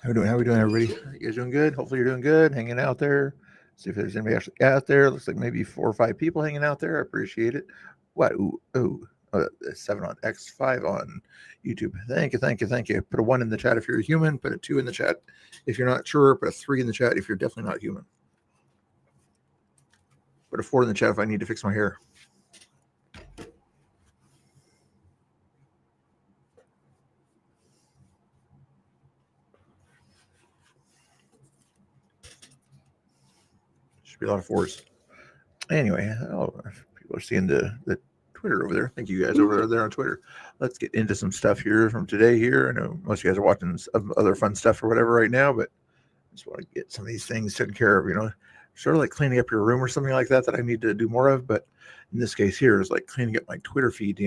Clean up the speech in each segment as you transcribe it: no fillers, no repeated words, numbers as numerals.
How we doing? How we doing, everybody? You guys doing good? Hopefully you're doing good. Hanging out there. See if there's anybody actually out there. Looks like maybe 4 or 5 people hanging out there. I appreciate it. What? Ooh. 7 on X, 5 on YouTube. Thank you, thank you, thank you. Put a 1 in the chat if you're a human. Put a 2 in the chat if you're not sure. Put a 3 in the chat if you're definitely not human. Put a 4 in the chat if I need to fix my hair. Should be a lot of 4s. Anyway, people are seeing the Twitter over there. Thank you guys over there on Twitter. Let's get into some stuff here from today here. I know most of you guys are watching some other fun stuff or whatever right now, but I just want to get some of these things taken care of, sort of like cleaning up your room or something like that I need to do more of. But in this case here is like cleaning up my Twitter feed,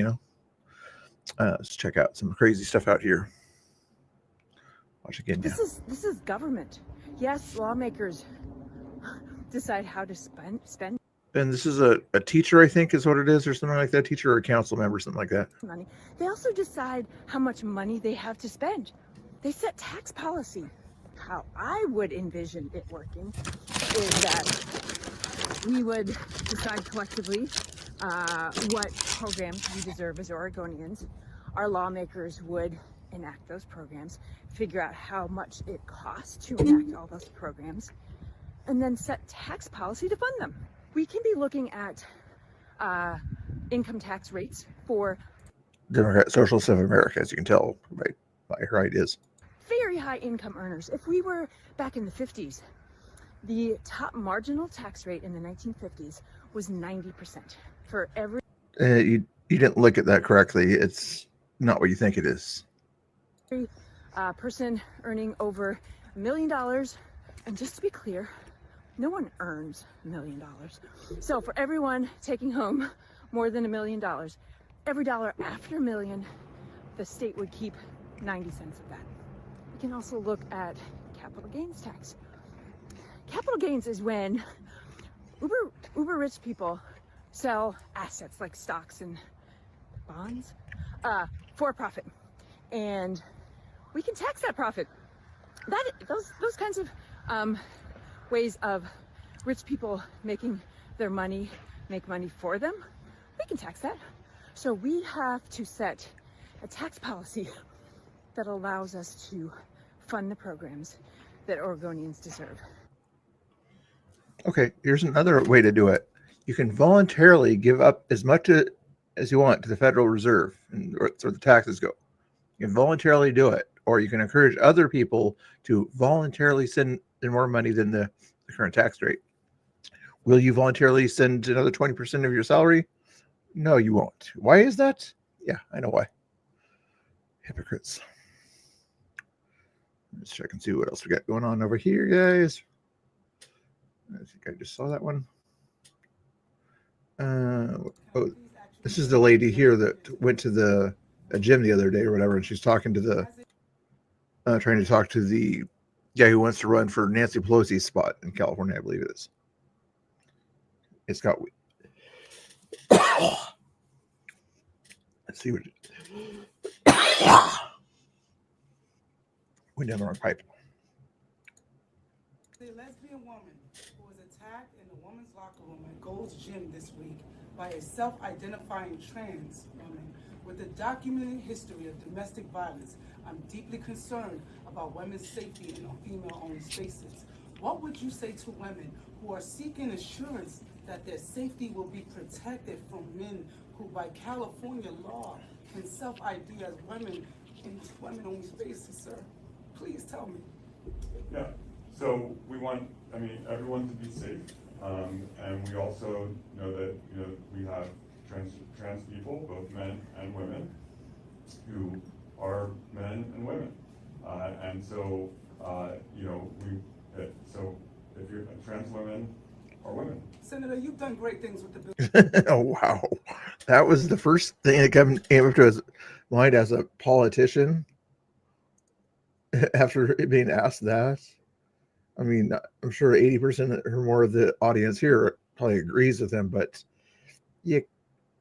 Let's check out some crazy stuff out here. Watch again. This is government. Yes, lawmakers decide how to spend. And this is a teacher, I think, is what it is, or something like that. Teacher or a council member, something like that. Money. They also decide how much money they have to spend. They set tax policy. How I would envision it working is that we would decide collectively what programs we deserve as Oregonians. Our lawmakers would enact those programs, figure out how much it costs to enact all those programs, and then set tax policy to fund them. We can be looking at income tax rates for Democrat Socialists of America, as you can tell by her ideas. Very high income earners. If we were back in the 50s, the top marginal tax rate in the 1950s was 90% for every. You didn't look at that correctly. It's not what you think it is. Person earning over $1 million, and just to be clear, no one earns $1 million. So for everyone taking home more than $1 million, every dollar after $1 million, the state would keep 90 cents of that. You can also look at capital gains tax. Capital gains is when uber rich people sell assets like stocks and bonds for profit, and we can tax that profit. Those kinds of ways of rich people making their money make money for them, we can tax that. So we have to set a tax policy that allows us to fund the programs that Oregonians deserve. Okay, here's another way to do it. You can voluntarily give up as much as you want to the Federal Reserve, or the taxes go. You can voluntarily do it, or you can encourage other people to voluntarily send in more money than the current tax rate. Will you voluntarily send another 20% of your salary? No, you won't. Why is that? Yeah, I know why. Hypocrites. Let's check and see what else we got going on over here, guys. I think I just saw that one. Oh, this is the lady here that went to a gym the other day or whatever, and she's talking to trying to talk to the guy who wants to run for Nancy Pelosi's spot in California, I believe it is. It's got. Let's see what. Went down the wrong pipe. The lesbian woman who was attacked in the women's locker room at Gold's Gym this week by a self-identifying trans woman with a documented history of domestic violence. I'm deeply concerned about women's safety in female-owned spaces. What would you say to women who are seeking assurance that their safety will be protected from men who, by California law, can self-ID as women in women-owned spaces, sir? Please tell me. Yeah, so we want, everyone to be safe, and we also know that, we have trans people, both men and women, who are men and women, and so, so if you're trans women are women. Senator, you've done great things with the bill. Oh, wow. That was the first thing that came up to his mind as a politician after being asked that. I mean, I'm sure 80% or more of the audience here probably agrees with him, but yeah,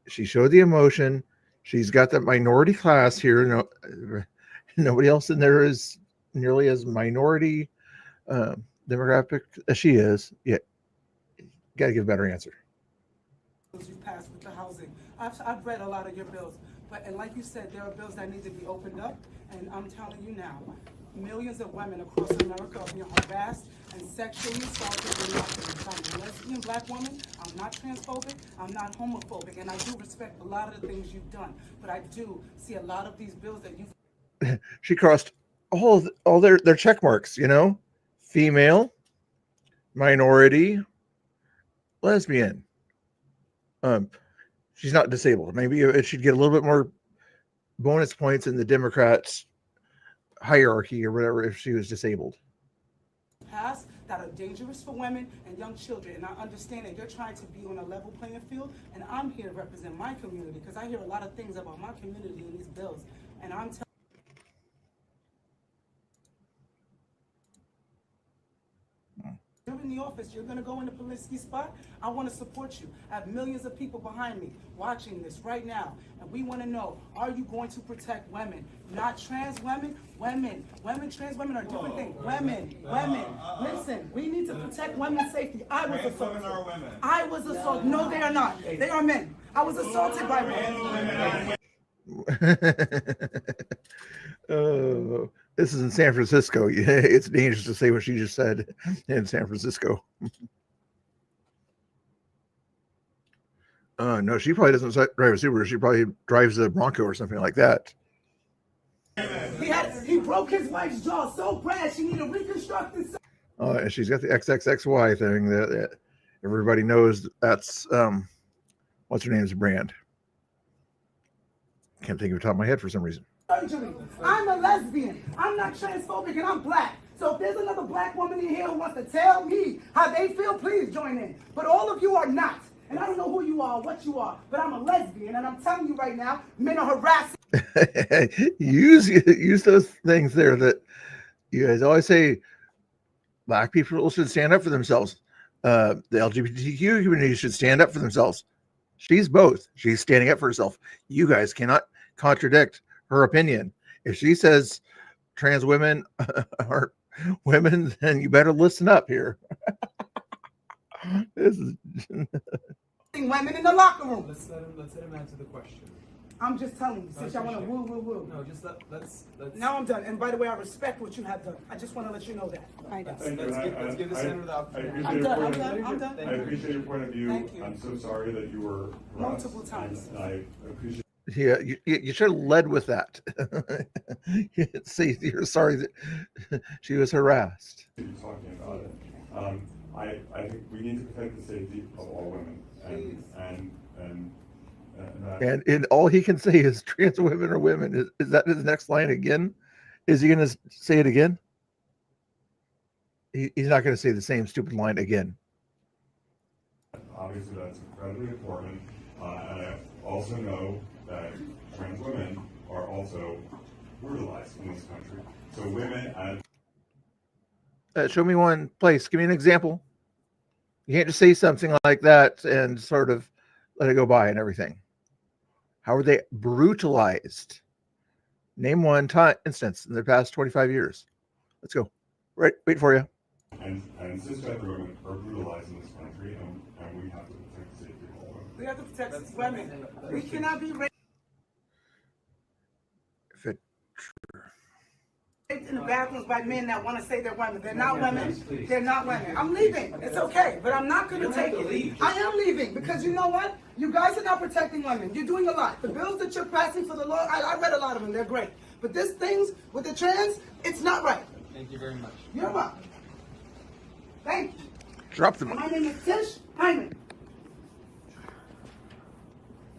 she showed the emotion. She's got that minority class here. No, nobody else in there is nearly as minority demographic as she is, yeah, got to give a better answer. You passed with the housing. I've read a lot of your bills, and like you said, there are bills that need to be opened up, and I'm telling you now, millions of women across America are being harassed and sexually assaulted in Los I'm a lesbian black woman, I'm not transphobic, I'm not homophobic, and I do respect a lot of the things you've done, but I do see a lot of these bills that you've... She crossed all their check marks, you know, female, minority, lesbian. She's not disabled. Maybe it should get a little bit more bonus points in the Democrats' hierarchy or whatever if she was disabled. Passed that are dangerous for women and young children, and I understand that you're trying to be on a level playing field, and I'm here to represent my community because I hear a lot of things about my community in these bills, and I'm telling you're in the office, you're going to go in the Polisky spot. I want to support you. I have millions of people behind me watching this right now. And we want to know, are you going to protect women? Not trans women, women. Trans women are different things. Women. Listen, we need to protect women's safety. I was assaulted. I was assaulted. No, they are not. They are men. I was assaulted by men. Oh, this is in San Francisco. It's dangerous to say what she just said in San Francisco. No, she probably doesn't drive a Subaru. She probably drives a Bronco or something like that. He broke his wife's jaw so bad she needed reconstructed. And she's got the XXXY thing that everybody knows. That's what's her name's brand. Can't think of it top of my head for some reason. Surgery. I'm a lesbian. I'm not transphobic, and I'm black. So if there's another black woman in here who wants to tell me how they feel, please join in. But all of you are not. And I don't know who you are, what you are, but I'm a lesbian, and I'm telling you right now, men are harassing. use those things there that you guys always say. Black people should stand up for themselves. The LGBTQ community should stand up for themselves. She's both. She's standing up for herself. You guys cannot contradict her opinion. If she says trans women are women, then you better listen up here. This is women in the locker room. Let's let him answer the question. I'm just telling you, since y'all want to woo. No, just let's. Now I'm done. And by the way, I respect what you have done. I just want to let you know that. Let's give the senator the opportunity. I'm done. I appreciate your point of view. Thank you. I'm so sorry that you were harassed, Multiple times. and I appreciate. Yeah, you should have led with that. Say you're sorry that she was harassed. You talking about it. I think we need to protect the safety of all women, and all he can say is trans women are women. Is that his next line again? Is he going to say it again? He's not going to say the same stupid line again. Obviously, that's incredibly important, and I also know that trans women are also brutalized in this country. So women and Show me one place. Give me an example. You can't just say something like that and sort of let it go by and everything. How are they brutalized? Name one instance in the past 25 years. Let's go. Right, wait for you. and cisgender women are brutalized in this country, and we have to protect the safety of all women. We have to protect women. We cannot be raped in the bathrooms by men that want to say they're women. They're not women. They're not women. I'm leaving. It's okay, but I'm not going to take it. I am leaving because you know what? You guys are not protecting women. You're doing a lot. The bills that you're passing for the law, I read a lot of them. They're great. But this things with the trans, it's not right. Thank you very much. You're welcome. Thank you. Drop the mic. My name is Tish Hyman.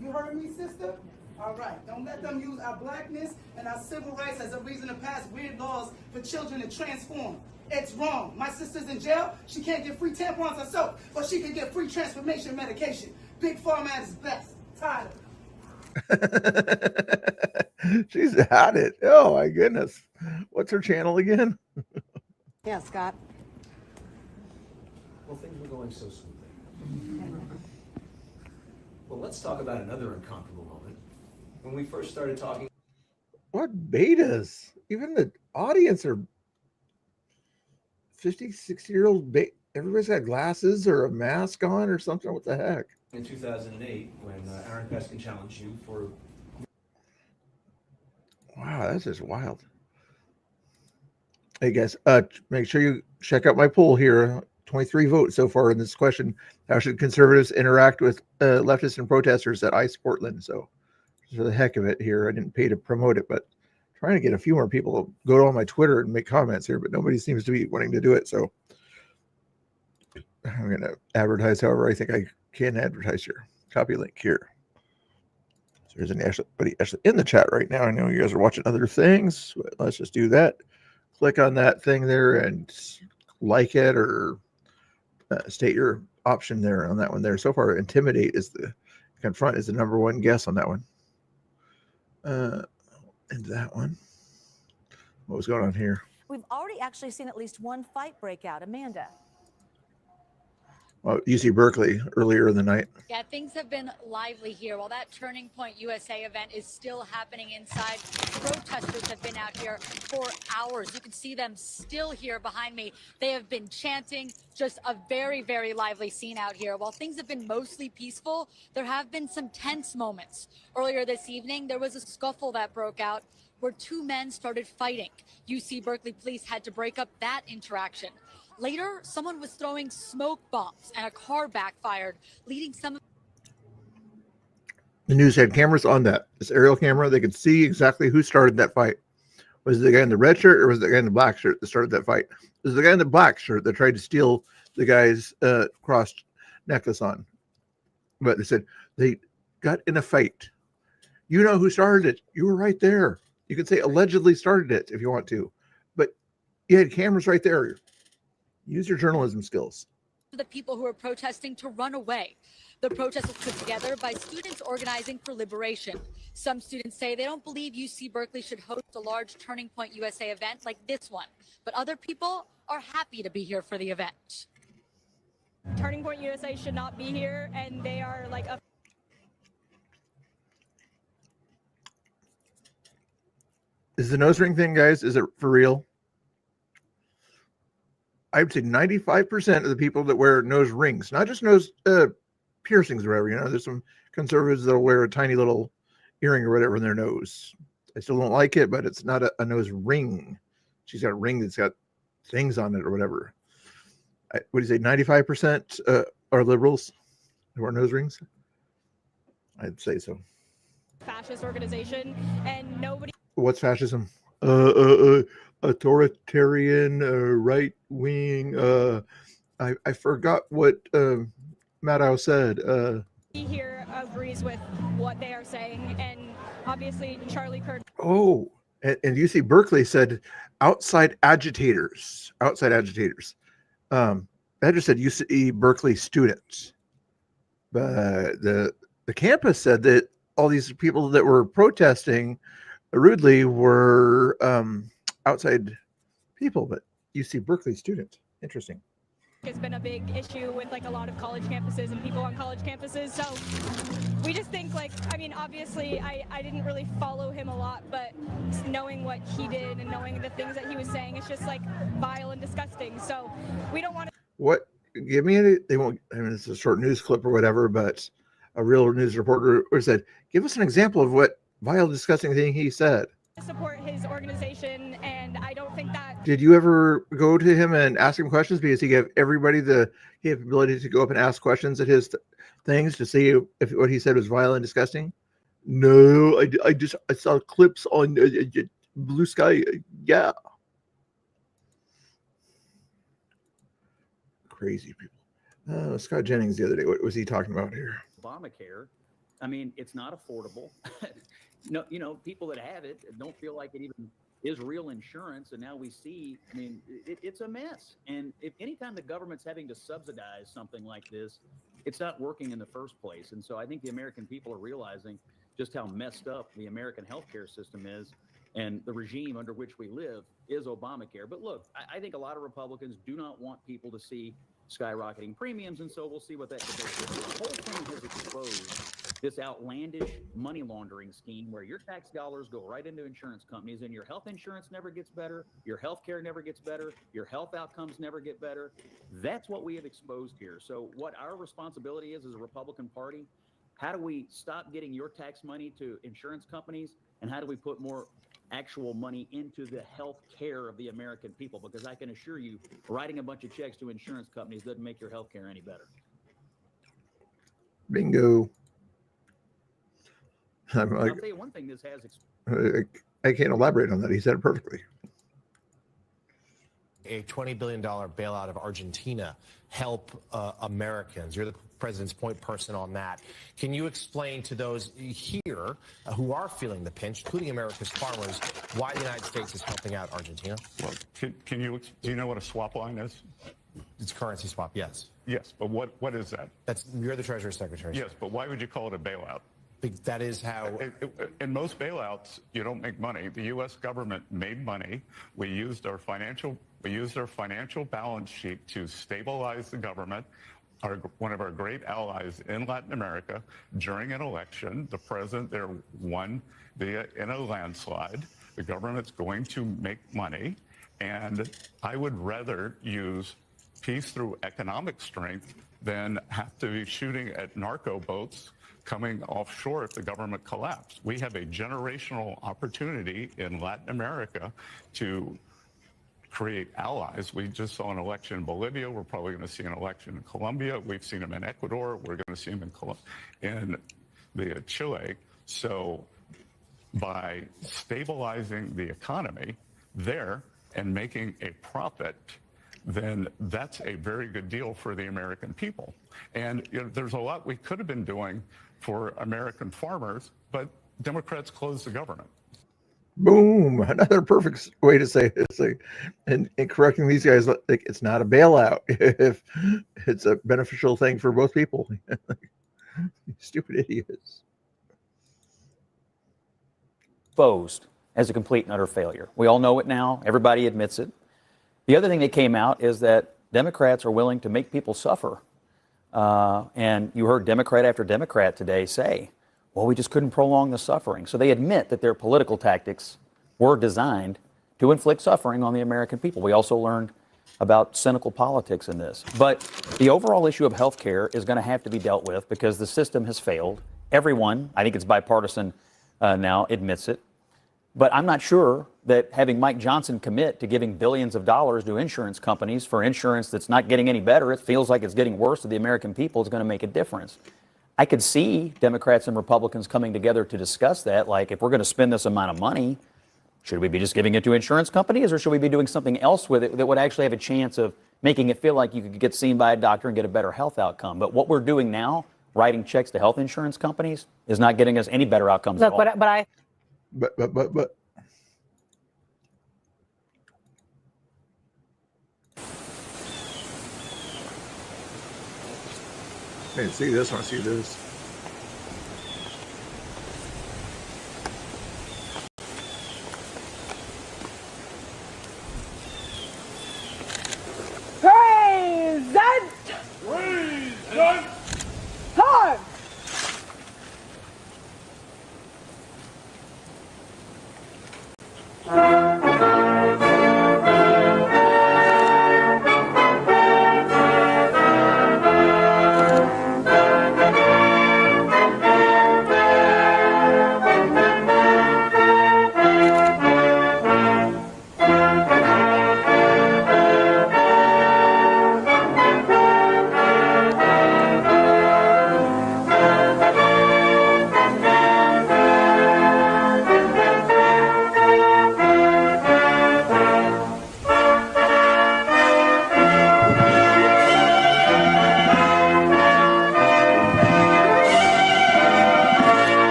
You heard me, sister? All right. Don't let them use our blackness and our civil rights as a reason to pass weird laws for children to transform. It's wrong. My sister's in jail. She can't get free tampons or soap, but she can get free transformation medication. Big Pharma at its best. Tired of it. She's at it. Oh my goodness. What's her channel again? Yeah, Scott. Well, things were going so smoothly. Well, let's talk about another uncomfortable moment. When we first started talking. What betas? Even the audience are 50, 60-year-old. Everybody's got glasses or a mask on or something. What the heck? In 2008, when Aaron Peskin challenged you for. Wow, that's just wild. Hey guys, make sure you check out my poll here. 23 votes so far in this question. How should conservatives interact with leftists and protesters at ICE Portland? So for the heck of it here, I didn't pay to promote it, but trying to get a few more people to go on my Twitter and make comments here, but nobody seems to be wanting to do it. So I'm going to advertise however I think I can advertise here. Copy link here. So there's anybody actually in the chat right now. I know you guys are watching other things, but let's just do that. Click on that thing there and like it, or state your option there on that one there. So far, intimidate is confront is the number one guess on that one. And that one. What was going on here? We've already actually seen at least one fight break out. Amanda. Well, UC Berkeley earlier in the night. Yeah, things have been lively here. While that Turning Point USA event is still happening inside, protesters have been out here for hours. You can see them still here behind me. They have been chanting, just a very, very lively scene out here. While things have been mostly peaceful, there have been some tense moments. Earlier this evening, there was a scuffle that broke out where two men started fighting. UC Berkeley police had to break up that interaction. Later, someone was throwing smoke bombs and a car backfired, leading some. The news had cameras on this aerial camera. They could see exactly who started that fight. Was it the guy in the red shirt or was it the guy in the black shirt that started that fight? It was the guy in the black shirt that tried to steal the guy's cross necklace on. But they said they got in a fight. You know who started it. You were right there. You can say allegedly started it if you want to. But you had cameras right there. Use your journalism skills. The people who are protesting to run away. The protest was put together by students organizing for liberation. Some students say they don't believe UC Berkeley should host a large Turning Point USA event like this one, but other people are happy to be here for the event. Turning Point USA should not be here, and they are like a. Is the nose ring thing, guys? Is it for real? I would say 95% of the people that wear nose rings, not just nose piercings or whatever, you know, there's some conservatives that'll wear a tiny little earring or whatever in their nose. I still don't like it, but it's not a nose ring. She's got a ring that's got things on it or whatever. What do you say, 95% are liberals who wear nose rings? I'd say so. Fascist organization, and nobody. What's fascism? Authoritarian, right wing. I forgot what Maddow said. Here agrees with what they are saying, and obviously Charlie Kirk. Oh, and UC Berkeley said outside agitators. Outside agitators. That just said UC Berkeley students, but the campus said that all these people that were protesting rudely were outside people, but UC Berkeley students. Interesting. Has been a big issue with like a lot of college campuses and people on college campuses. So we just think like, I mean, obviously I didn't really follow him a lot, but knowing what he did and knowing the things that he was saying, it's just like vile and disgusting. So we don't want to. What? Give me any, they won't, I mean, it's a short news clip or whatever, but a real news reporter said, give us an example of what vile, disgusting thing he said. Support his organization, and I don't think that. Did you ever go to him and ask him questions, because he gave everybody the ability to go up and ask questions at his things to see if what he said was vile and disgusting? No, I saw clips on Blue Sky. Yeah, crazy people. Scott Jennings the other day, what was he talking about here? Obamacare, I mean, it's not affordable. No, you know, people that have it don't feel like it even is real insurance. And now we see, I mean, it's a mess. And if anytime the government's having to subsidize something like this, it's not working in the first place. And so I think the American people are realizing just how messed up the American healthcare system is. And the regime under which we live is Obamacare. But look, I think a lot of Republicans do not want people to see skyrocketing premiums. And so we'll see what that debate is. The whole thing has exposed this outlandish money laundering scheme where your tax dollars go right into insurance companies and your health insurance never gets better, your health care never gets better, your health outcomes never get better. That's what we have exposed here. So what our responsibility is as a Republican Party, how do we stop getting your tax money to insurance companies, and how do we put more actual money into the health care of the American people? Because I can assure you, writing a bunch of checks to insurance companies doesn't make your health care any better. Bingo. I'm like, I'll tell you one thing this has. I can't elaborate on that. He said it perfectly. A $20 billion bailout of Argentina help Americans. You're the president's point person on that. Can you explain to those here who are feeling the pinch, including America's farmers, why the United States is helping out Argentina? Well, do you know what a swap line is? It's currency swap, yes. Yes, but what is that? You're the Treasury Secretary. Yes, but why would you call it a bailout? That is how. In most bailouts, you don't make money. The U.S. government made money. We used our financial balance sheet to stabilize the government. One of our great allies in Latin America, during an election, the president there won in a landslide. The government's going to make money, and I would rather use peace through economic strength than have to be shooting at narco boats coming offshore if the government collapsed. We have a generational opportunity in Latin America to create allies. We just saw an election in Bolivia. We're probably going to see an election in Colombia. We've seen them in Ecuador. We're going to see them in Chile. So by stabilizing the economy there and making a profit, then that's a very good deal for the American people. And there's a lot we could have been doing for American farmers, but Democrats closed the government. Boom! Another perfect way to say it. It's like, and correcting these guys, like, it's not a bailout if it's a beneficial thing for both people. Stupid idiots. Exposed as a complete and utter failure. We all know it now. Everybody admits it. The other thing that came out is that Democrats are willing to make people suffer. And you heard Democrat after Democrat today say, well, we just couldn't prolong the suffering. So they admit that their political tactics were designed to inflict suffering on the American people. We also learned about cynical politics in this. But the overall issue of health care is going to have to be dealt with because the system has failed. Everyone, I think it's bipartisan now, admits it. But I'm not sure that having Mike Johnson commit to giving billions of dollars to insurance companies for insurance that's not getting any better, it feels like it's getting worse to the American people, is going to make a difference. I could see Democrats and Republicans coming together to discuss that. Like, if we're going to spend this amount of money, should we be just giving it to insurance companies, or should we be doing something else with it that would actually have a chance of making it feel like you could get seen by a doctor and get a better health outcome? But what we're doing now, writing checks to health insurance companies, is not getting us any better outcomes at all. Look, but I didn't see this. I want to see this. Present! Time!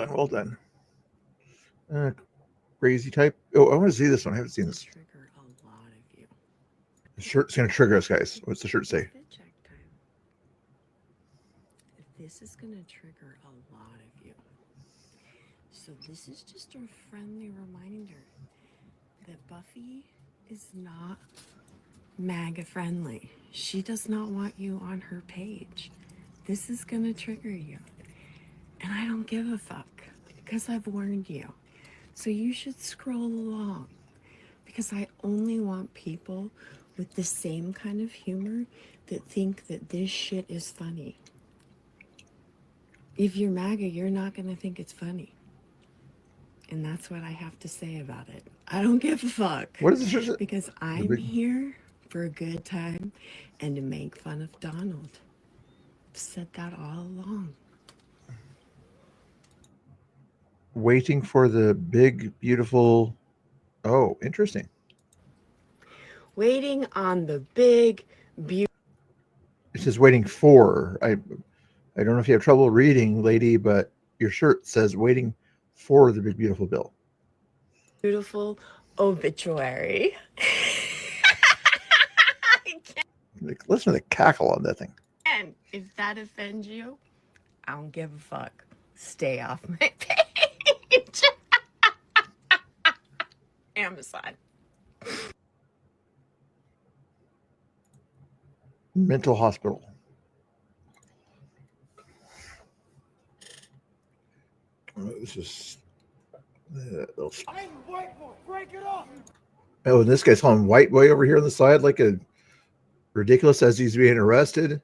done. Well done. Crazy type. Oh, I want to see this one. I haven't seen this. Trigger a lot of you. The shirt's going to trigger us, guys. What's the shirt say? Fit check time. This is going to trigger a lot of you. So this is just a friendly reminder that Buffy is not MAGA friendly. She does not want you on her page. This is going to trigger you. And I don't give a fuck because I've warned you. So you should scroll along because I only want people with the same kind of humor that think that this shit is funny. If you're MAGA, you're not going to think it's funny. And that's what I have to say about it. I don't give a fuck. What is this? Because I'm here for a good time and to make fun of Donald. I've said that all along. Waiting for the big, beautiful. Oh, interesting. Waiting on the big, beautiful. It says waiting for. I don't know if you have trouble reading, lady, but your shirt says waiting for the big, beautiful bill. Beautiful obituary. Like, listen to the cackle on that thing. And if that offends you, I don't give a fuck. Stay off my page. Amazon. Mental hospital. This is. I'm white boy. Break it up. Oh, and this guy's calling white boy over here on the side like a ridiculous as he's being arrested.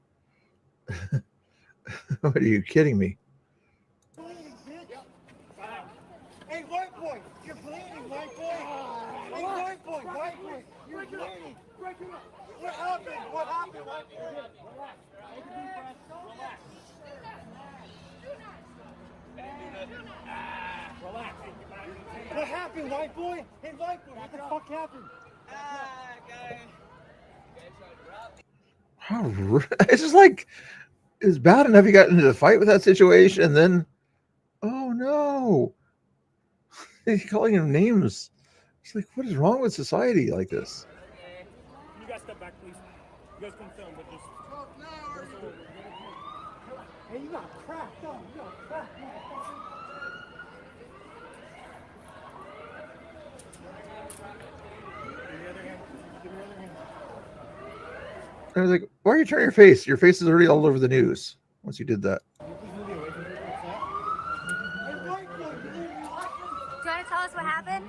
What are you kidding me? Hey, white boy, you're bleeding, white boy. Hey, white boy, you're bleeding. Break it up. What happened? What happened, white boy? Relax. Take a deep breath. Relax. Relax. What happened, white boy? Hey, white boy, what the fuck happened? How rude. It's just like it's bad enough he got into the fight with that situation, and then oh no, he's calling him names. It's like, what is wrong with society like this? You guys step back, please. You guys can film, but just. Hey, you got cracked up. You got cracked, motherfucker. Give me the other hand. Give me the other hand. I was like, why are you turning your face? Your face is already all over the news once you did that. Do you want to tell us what happened?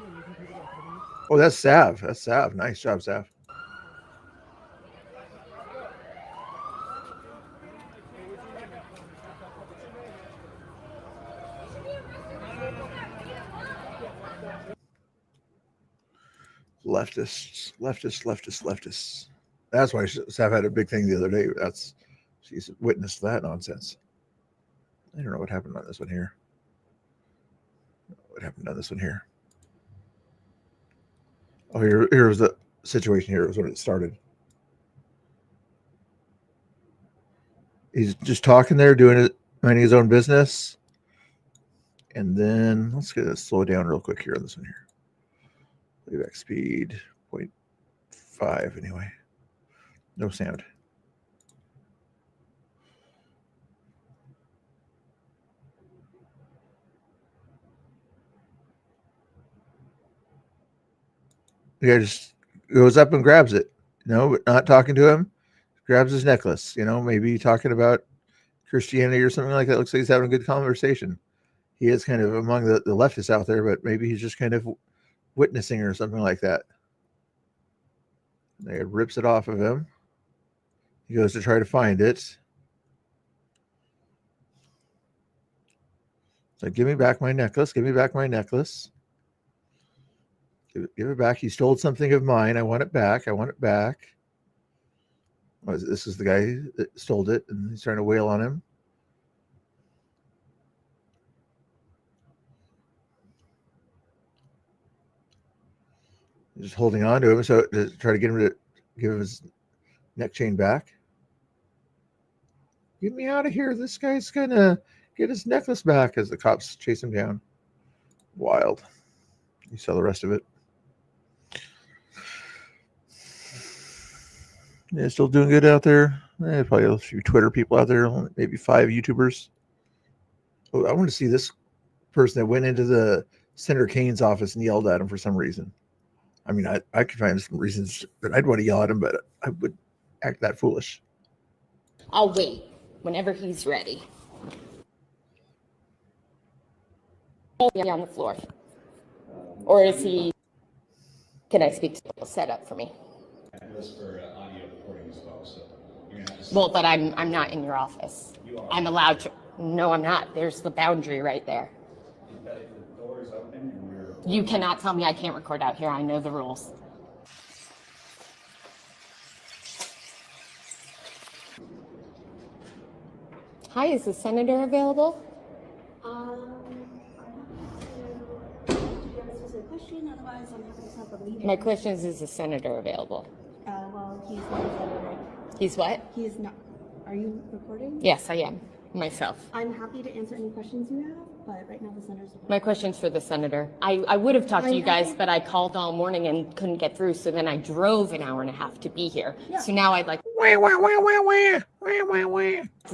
Oh, that's Sav. That's Sav. Nice job, Sav. Leftists. That's why Sav had a big thing the other day. She's witnessed that nonsense. I don't know what happened on this one here. Oh, here was the situation. Here was when it started. He's just talking there, doing it, minding his own business. And then let's slow down real quick here on this one here. Playback speed 0.5 anyway. No sound. The guy just goes up and grabs it, but not talking to him. Grabs his necklace, maybe talking about Christianity or something like that. Looks like he's having a good conversation. He is kind of among the leftists out there, but maybe he's just kind of witnessing or something like that. They rips it off of him. He goes to try to find it. So give me back my necklace. Give me back my necklace. Give it back. He stole something of mine. I want it back. I want it back. Oh, this is the guy that stole it, and he's trying to wail on him. He's just holding on to him, so to try to get him to give him his neck chain back. Get me out of here. This guy's gonna get his necklace back as the cops chase him down. Wild. You saw the rest of it. Yeah, still doing good out there. Probably a few Twitter people out there, maybe 5 YouTubers. Oh, I want to see this person that went into the Senator Kane's office and yelled at him for some reason. I mean, I could find some reasons that I'd want to yell at him, but I would act that foolish. I'll wait whenever he's ready. On the floor. Or is he... Can I speak to the setup for me? Well, but I'm not in your office. I'm allowed to. No, I'm not. There's the boundary right there. You cannot tell me I can't record out here. I know the rules. Hi, is the senator available? My question is the senator available? Well, he's not a senator. He's what? He is not. Are you recording? Yes, I am. Myself. I'm happy to answer any questions you have, but right now the senator's... My question's for the senator. I would have talked to you guys, but I called all morning and couldn't get through, so then I drove an hour and a half to be here. Yeah. So now I'd like to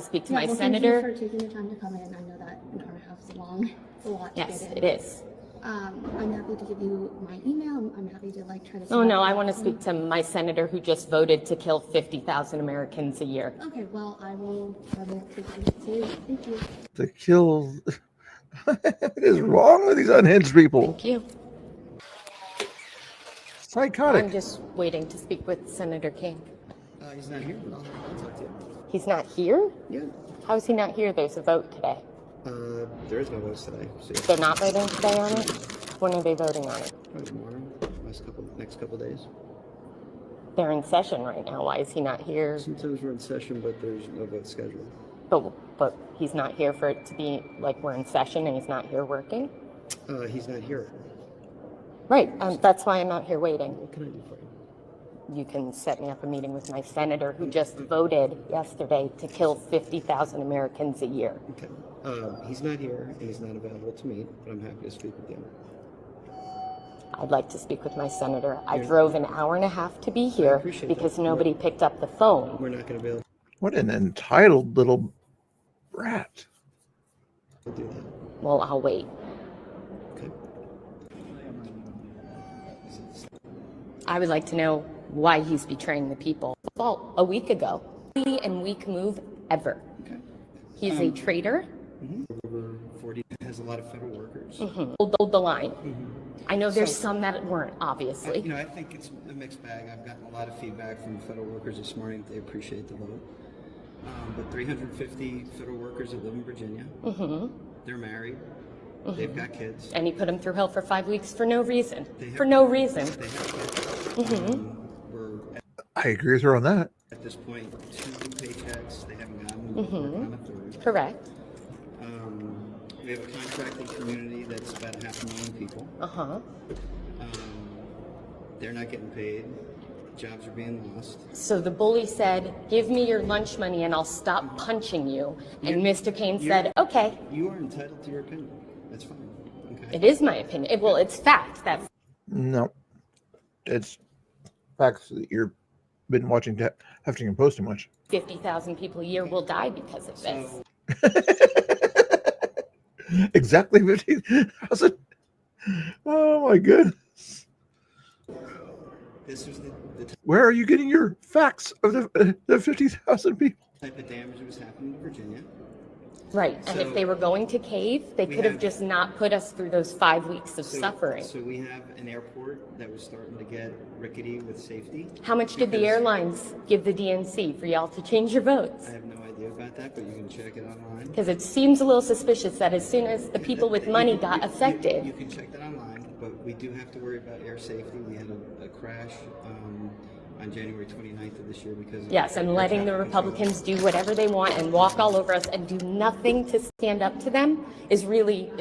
speak to my senator. Thank you for taking the time to come in. I know that an hour and a half is long. It's a lot to Yes, get in. it is. I'm happy to give you my email. I'm happy to try to... Oh, no, I want to speak to my senator who just voted to kill 50,000 Americans a year. Okay, well, I will take you. Thank you. To kill... What is wrong with these unhinged people? Thank you. Psychotic. I'm just waiting to speak with Senator King. He's not here, but I'll talk to you. He's not here? Yeah. How is he not here? There's a vote today. There is no votes today. So yeah. They're not voting today on it? When are they voting on it? Probably tomorrow, next couple days. They're in session right now. Why is he not here? Sometimes we're in session, but there's no vote scheduled. But he's not here for it to be like we're in session and he's not here working? He's not here. Right. That's why I'm out here waiting. What can I do for you? You can set me up a meeting with my senator who just voted yesterday to kill 50,000 Americans a year. Okay. He's not here and he's not available to meet, but I'm happy to speak with you. I'd like to speak with my senator. I drove an hour and a half to be here because nobody picked up the phone. We're not going to be able What an entitled little brat. to do that. Well, I'll wait. Okay. I would like to know why he's betraying the people. Well, a week ago. And weak move ever. Okay. He's a traitor. Over 40 has a lot of federal workers. Hold the line. I know there's some that weren't, obviously. I think it's a mixed bag. I've gotten a lot of feedback from federal workers this morning. They appreciate the vote. But 350 federal workers that live in Virginia. They're married. They've got kids. And he put them through hell for 5 weeks for no reason. They No reason. They have kids. We're I agree with her on that. at this point 2 paychecks. They haven't gotten them. We're working on a third. Correct. We have a contracting community that's about 500,000 people. They're not getting paid. Jobs are being lost. So the bully said, give me your lunch money and I'll stop punching you. And Mr. Kane said, okay. You are entitled to your opinion. That's fine. Okay. It is my opinion. Well, it's fact. That's No. It's facts that you've been watching Huffington Post too much. 50,000 people a year will die because of this. Exactly 50,000. Oh my goodness. This was the Where are you getting your facts of the 50,000 people? type of damage that was happening in Virginia. Right. And if they were going to cave, they could have just not put us through those 5 weeks of suffering. So we have an airport that was starting to get rickety with safety. How much did the airlines give the DNC for y'all to change your votes? I have no idea about that, but you can check it online. Because it seems a little suspicious that as soon as the people with money got affected. You can check that online, but we do have to worry about air safety. We had a crash on January 29th of this year because of Yes, and letting the Republicans do whatever they want and walk all over us and do nothing to stand up to them is really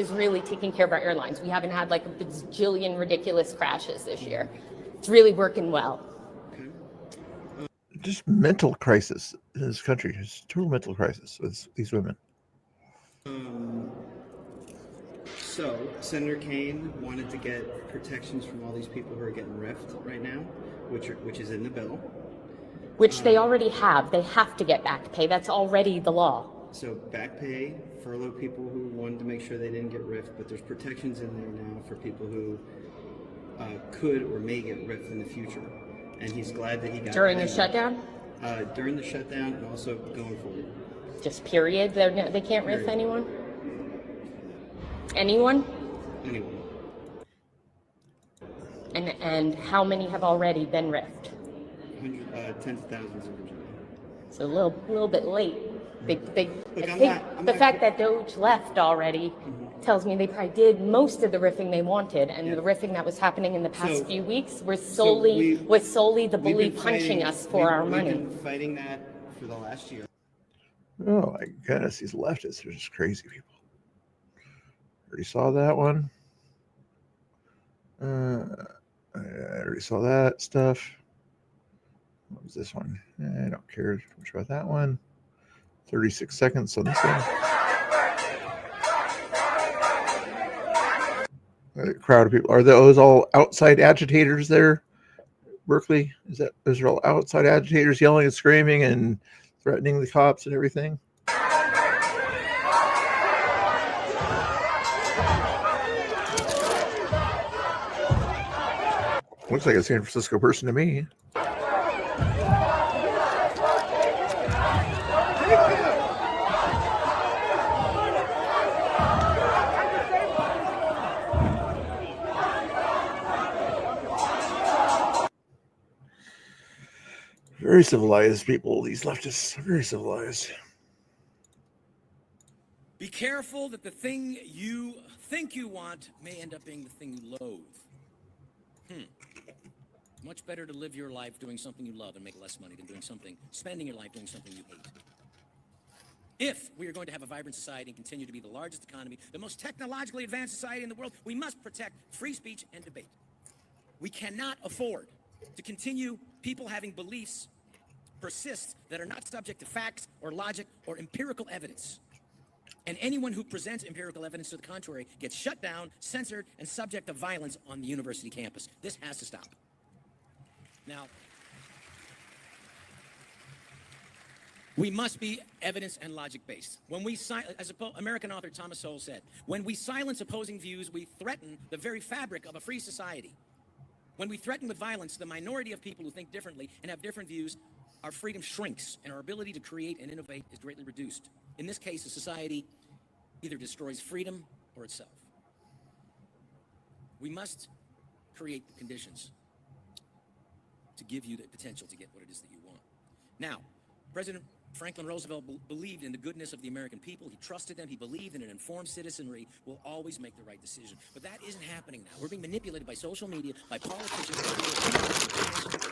taking care of our airlines. We haven't had like a bajillion ridiculous crashes this year. It's really working well. Just mental crisis in this country. Just total mental crisis with these women. So Senator Kaine wanted to get protections from all these people who are getting riffed right now, which is in the bill. Which they already have. They have to get back pay. That's already the law. So back pay, furlough people who wanted to make sure they didn't get riffed, but there's protections in there now for people who could or may get riffed in the future. And he's glad that he got During the shutdown? During the shutdown and also going forward. Just period? They can't riff anyone? Anyone? Anyone. And how many have already been riffed? Tens of thousands in Virginia. So a little bit late. Look, The fact that Doge left already tells me they probably did most of the riffing they wanted, and the riffing that was happening in the past few weeks was solely the bully punching us for our money. We've been fighting that for the last year. Oh my goodness, these leftists are just crazy people. Already saw that one. I already saw that stuff. What was this one? I don't care much about that one. 36 seconds on this one. A crowd of people. Are those all outside agitators there, Berkeley? Those are all outside agitators yelling and screaming and threatening the cops and everything? Looks like a San Francisco person to me. Very civilized people, these leftists, very civilized. Be careful that the thing you think you want may end up being the thing you loathe. Much better to live your life doing something you love and make less money than spending your life doing something you hate. If we are going to have a vibrant society and continue to be the largest economy, the most technologically advanced society in the world, we must protect free speech and debate. We cannot afford to continue people having beliefs persist that are not subject to facts or logic or empirical evidence. And anyone who presents empirical evidence to the contrary gets shut down, censored, and subject to violence on the university campus. This has to stop. Now, we must be evidence and logic based. When we, as American author Thomas Sowell said, when we silence opposing views, we threaten the very fabric of a free society. When we threaten with violence the minority of people who think differently and have different views, our freedom shrinks and our ability to create and innovate is greatly reduced. In this case, a society either destroys freedom or itself. We must create the conditions to give you the potential to get what it is that you want. Now, President Franklin Roosevelt believed in the goodness of the American people. He trusted them. He believed in an informed citizenry will always make the right decision. But that isn't happening now. We're being manipulated by social media, by politicians,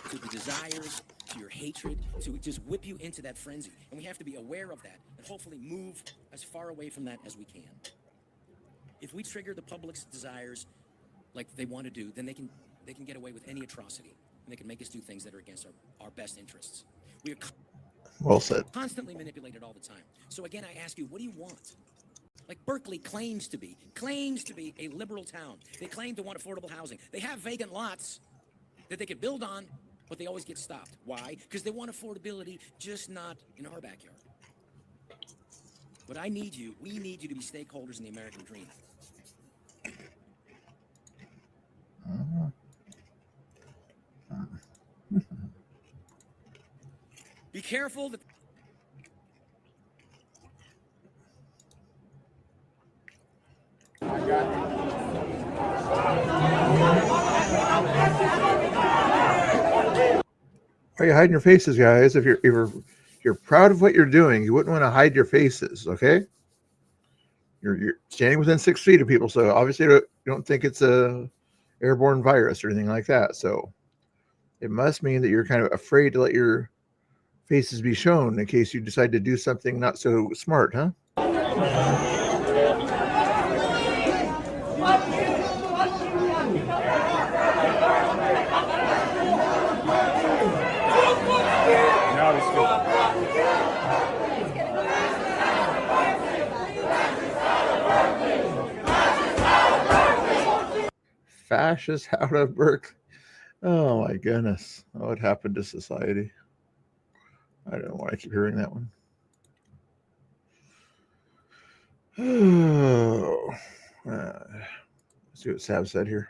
to the desires, to your hatred, to just whip you into that frenzy. And we have to be aware of that and hopefully move as far away from that as we can. If we trigger the public's desires like they want to do, then they can get away with any atrocity. And they can make us do things that are against our best interests. We are well said. Constantly manipulated all the time. So again, I ask you, what do you want? Like Berkeley claims to be a liberal town. They claim to want affordable housing. They have vacant lots that they could build on, but they always get stopped. Why? Because they want affordability, just not in our backyard. But we need you to be stakeholders in the American dream. Be careful that Why are you hiding your faces, guys? If you're proud of what you're doing, you wouldn't want to hide your faces, okay? You're standing within 6 feet of people, so obviously you don't think it's a airborne virus or anything like that. So it must mean that you're kind of afraid to let your faces be shown in case you decide to do something not so smart, huh? fascist out of Berkeley. Oh my goodness. What happened to society? I don't know why I keep hearing that one. Oh, let's see what Sav said here.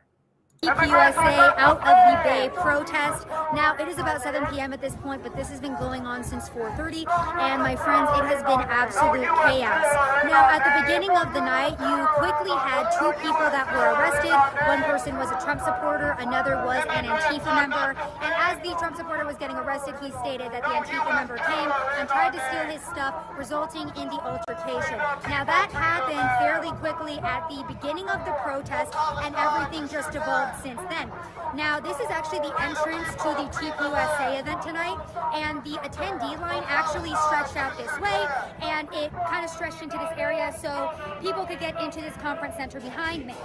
USA out of the Bay protest. Now, it is about 7 p.m. at this point, but this has been going on since 4:30, and my friends, it has been absolute chaos. Now, at the beginning of the night, you quickly had 2 people that were arrested. One person was a Trump supporter, another was an Antifa member, and as the Trump supporter was getting arrested, he stated that the Antifa member came and tried to steal his stuff, resulting in the altercation. Now, that happened fairly quickly at the beginning of the protest, and everything just evolved since then. Now, this is actually the entrance to the TPUSA event tonight, and the attendee line actually stretched out this way, and it kind of stretched into this area so people could get into this conference center behind me.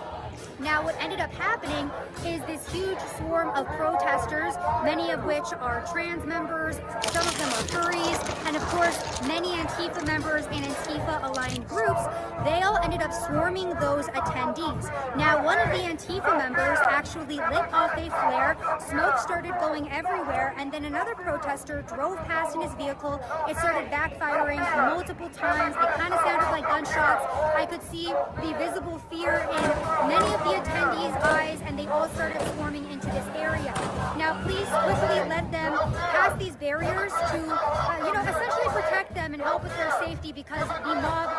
Now, what ended up happening is this huge swarm of protesters, many of which are trans members, some of them are furries, and of course, many Antifa members and Antifa-aligned groups, they all ended up swarming those attendees. Now, one of the Antifa members actually lit off a flare, smoke started going everywhere, and then another protester drove past in his vehicle. It started backfiring multiple times. It kind of sounded like gunshots. I could see the visible fear in many of the attendees' eyes, and they all started swarming into this area. Now, please quickly let them pass these barriers to, essentially protect them and help with their safety, because the mob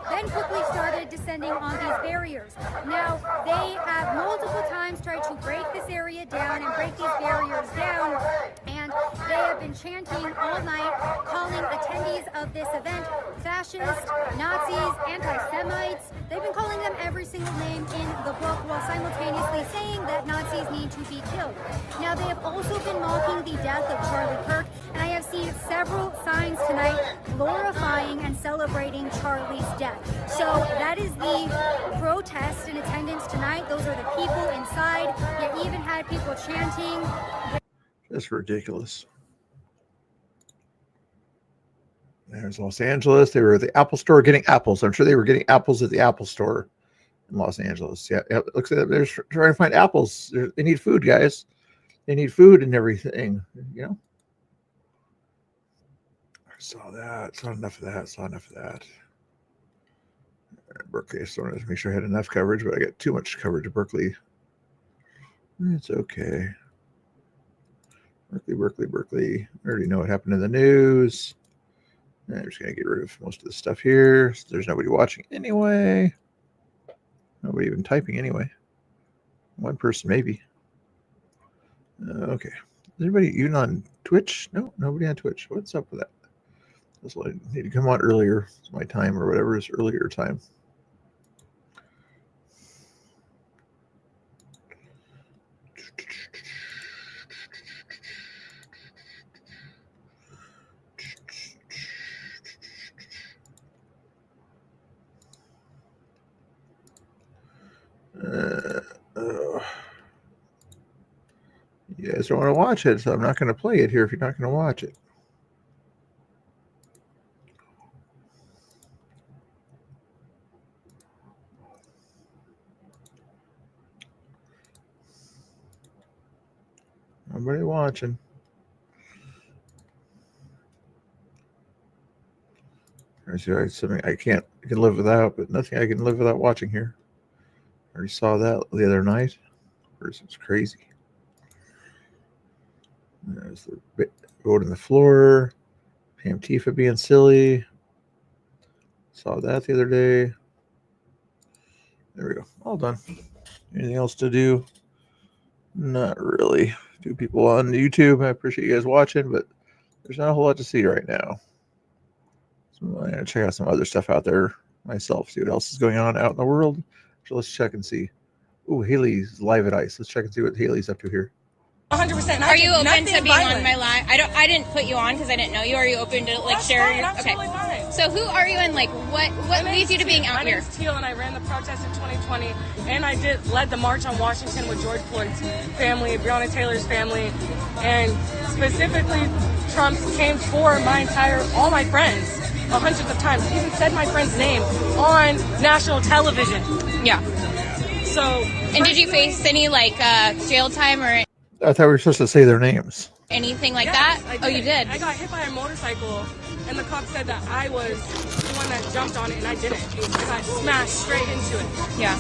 then quickly started descending on these barriers. Now, they have multiple times tried to break this area down and break these barriers down, and they have been chanting all night, calling attendees of this event fascist, Nazis, anti-Semites. They've been calling them every single name in the book, while simultaneously saying that Nazis need to be killed. Now, they have also been mocking the death of Charlie Kirk, and I have seen several signs tonight glorifying and celebrating Charlie's death. So that is the protest in attendance tonight. Those are the people inside. You even had people chanting. That's ridiculous. There's Los Angeles. They were at the Apple store getting apples. I'm sure they were getting apples at the Apple store in Los Angeles. Yeah, it looks like they're trying to find apples. They need food, guys. They need food and everything, I saw that. Saw enough of that. Berkeley, I just wanted to make sure I had enough coverage, but I got too much coverage of Berkeley. It's okay. Berkeley. I already know what happened in the news. I'm just going to get rid of most of the stuff here. So there's nobody watching anyway. Nobody even typing anyway. One person maybe. Okay. Is anybody even on Twitch? No, nobody on Twitch. What's up with that? That's why I need to come on earlier. It's my time or whatever is earlier time. You guys don't want to watch it, so I'm not going to play it here if you're not going to watch it. Nobody watching. There's something I can live without, but nothing I can live without watching here. I already saw that the other night. It's crazy. There's the vote on the floor. Pam Tifa being silly. Saw that the other day. There we go. All done. Anything else to do? Not really. Two people on YouTube. I appreciate you guys watching, but there's not a whole lot to see right now. So I'm going to check out some other stuff out there myself, see what else is going on out in the world. So let's check and see. Ooh, Haley's live at ICE. Let's check and see what Haley's up to here. 100%. Are you open to being on my live? I didn't put you on because I didn't know you. Are you open to share your? Okay. Fine. So who are you and what leads you to being out here? My name's Teal, and I ran the protest in 2020, and I led the march on Washington with George Floyd's family, Breonna Taylor's family, and specifically Trump came for all my friends, hundreds of times. He even said my friend's name on national television. Yeah. So. And did you face any like jail time or I thought we were supposed to say their names. anything like Yes, that? I did. Oh, you did. I got hit by a motorcycle, and the cop said that I was the one that jumped on it, and I didn't. I got smashed straight into it. Yeah.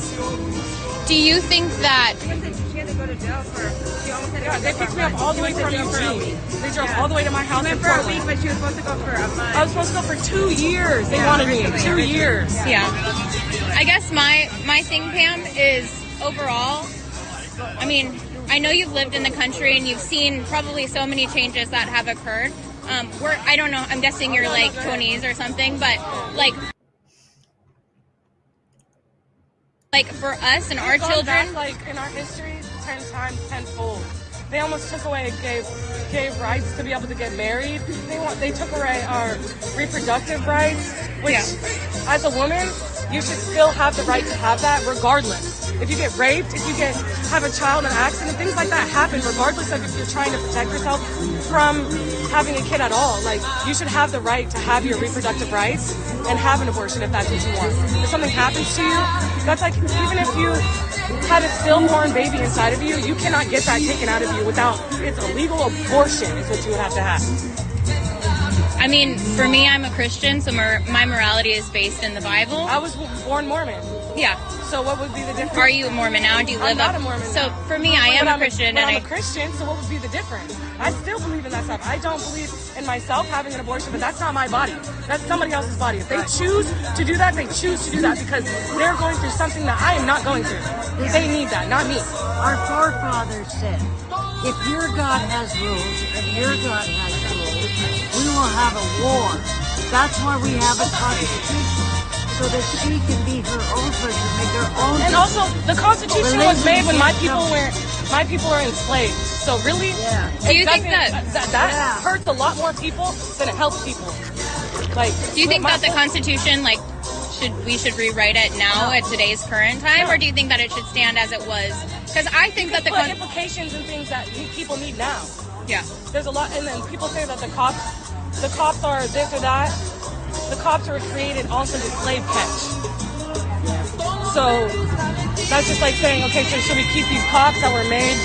Do you think that? Yeah, they picked me up all the way from Eugene. They drove all the way to my house in Portland. For a week, but she was supposed to go for a month. I was supposed to go for 2 years. They wanted me 2 years. Yeah. I guess my thing, Pam, is overall. I mean, I know you've lived in the country and you've seen probably so many changes that have occurred. I don't know. I'm guessing you're like 20s or something, but like for us and our children, back, like in our history, 10 times tenfold. They almost took away, gave rights to be able to get married. They took away our reproductive rights, which, as a woman, you should still have the right to have that, regardless. If you get raped, if you have a child in an accident, things like that happen, regardless of if you're trying to protect yourself from having a kid at all. Like, you should have the right to have your reproductive rights and have an abortion if that's what you want. If something happens to you, that's like, even if you had a stillborn baby inside of you, you cannot get that taken out of you without, it's a legal abortion is what you would have to have. I mean, for me, I'm a Christian, so my morality is based in the Bible. I was born Mormon. Yeah. So what would be the difference? Are you a Mormon now? Do you live I'm not up? a Mormon So now. for me, I am a Christian, But and I'm a Christian. So what would be the difference? I still believe in that stuff. I don't believe in myself having an abortion, but that's not my body. That's somebody else's body. If they choose to do that, they choose to do that because they're going through something that I am not going through. They need that, not me. Our forefathers said, if your God has rules and your God has rules, we will have a war. That's why we have a constitution. So that she can be her own person, make her own. And also, the Constitution was made when my people were enslaved. So really, Do you think that hurts a lot more people than it helps people? Like, do you think that the Constitution, like, we should rewrite it now at today's current time, or do you think that it should stand as it was? Because I think that the implications and things that people need now. Yeah. There's a lot, and then people say that the cops are this or that. The cops were created also to slave catch. So that's just like saying, okay, so should we keep these cops that were made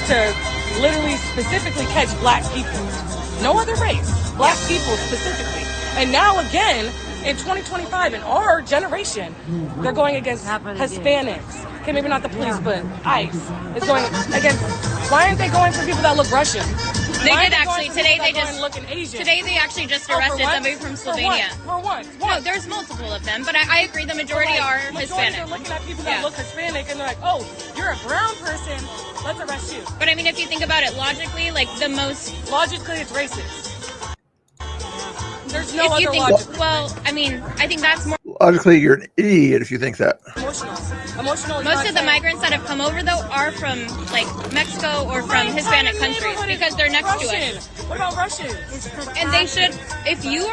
to literally specifically catch black people? No other race, black people specifically. And now again, in 2025, in our generation, they're going against Hispanics. Okay, maybe not the police, but ICE is going against. Why aren't they going for people that look Russian? They did actually. Today they actually just arrested somebody from Slovenia. For what? No, there's multiple of them, but I agree the majority are Hispanic. They're looking at people that look Hispanic and they're like, oh, you're a brown person, let's arrest you. But I mean, if you think about it logically, like logically it's racist. There's no other logic. Well, I mean, I think that's more. Logically, you're an idiot if you think that. Emotional. Most of the migrants that have come over, though, are from like Mexico or from Hispanic countries because they're next to us. What about Russians? And they should, if you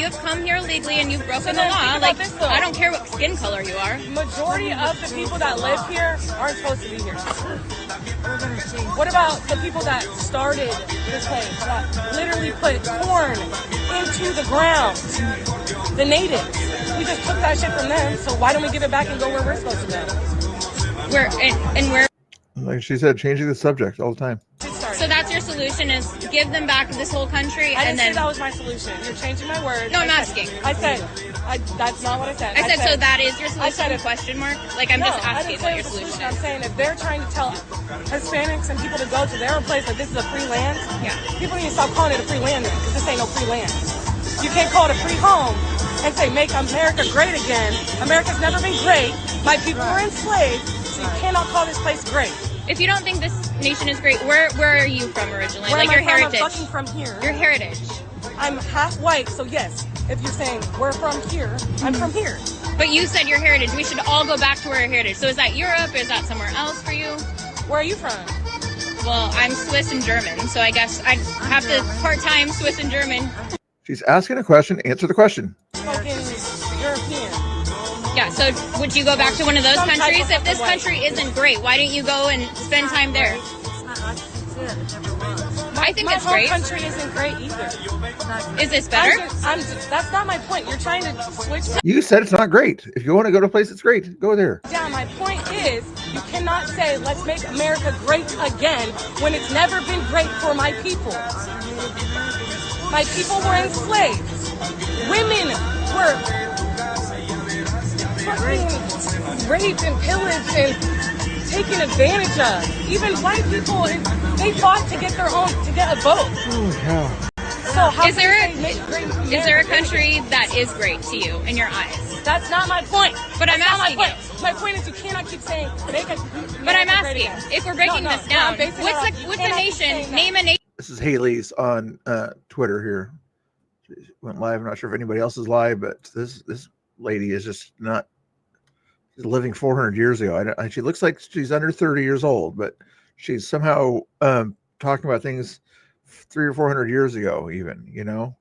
have come here legally and you've broken the law, like I don't care what skin color you are. Majority of the people that live here aren't supposed to be here. What about the people that started this place, that literally put corn into the ground? The natives. We just took that shit from them, so why don't we give it back and go where we're supposed to go? Like she said, changing the subject all the time. So that's your solution, is give them back this whole country, I and didn't then say that was my solution. You're changing my words. No, I'm asking. I said that's not what I said. I said so that is your I solution? said question mark. Like I'm just asking what your solution solution is. I'm is. saying if they're trying to tell Hispanics and people to go to their own place that this is a free land, people need to stop calling it a free land then, because this ain't no free land. You can't call it a free home and say make America great again. America's never been great. My people were enslaved, so you cannot call this place great. If you don't think this nation is great, where are you from originally? Where like am your I from? heritage. I'm fucking from here. Your heritage. I'm half white, so yes. If you're saying we're from here, I'm from here. But you said your heritage. We should all go back to our heritage. So is that Europe? Is that somewhere else for you? Where are you from? Well, I'm Swiss and German, so I guess I'd have to part-time Swiss and German. She's asking a question. Answer the question. Fucking European. Yeah, so would you go back to one of those Some type countries? of If this white. country isn't great, why don't you go and spend time there? I think it's great. My home country isn't great either. Is this better? That's not my point. You're trying to switch. You said it's not great. If you want to go to a place that's great, go there. Yeah, my point is, you cannot say, let's make America great again when it's never been great for my people. My people were enslaved. Women were fucking raped and pillaged and taken advantage of. Even white people, they fought to get to get a vote. Oh, yeah. So how is there a country that is great to you in your eyes? That's not my point. But I'm asking you. My point is you cannot keep saying make it. But I'm asking, if we're breaking this down, what's the nation? Name a nation. This is Haley's on Twitter here. She went live. I'm not sure if anybody else is live, but this lady is just not. She's living 400 years ago. She looks like she's under 30 years old, but she's somehow talking about things 300 or 400 years ago, even, you know,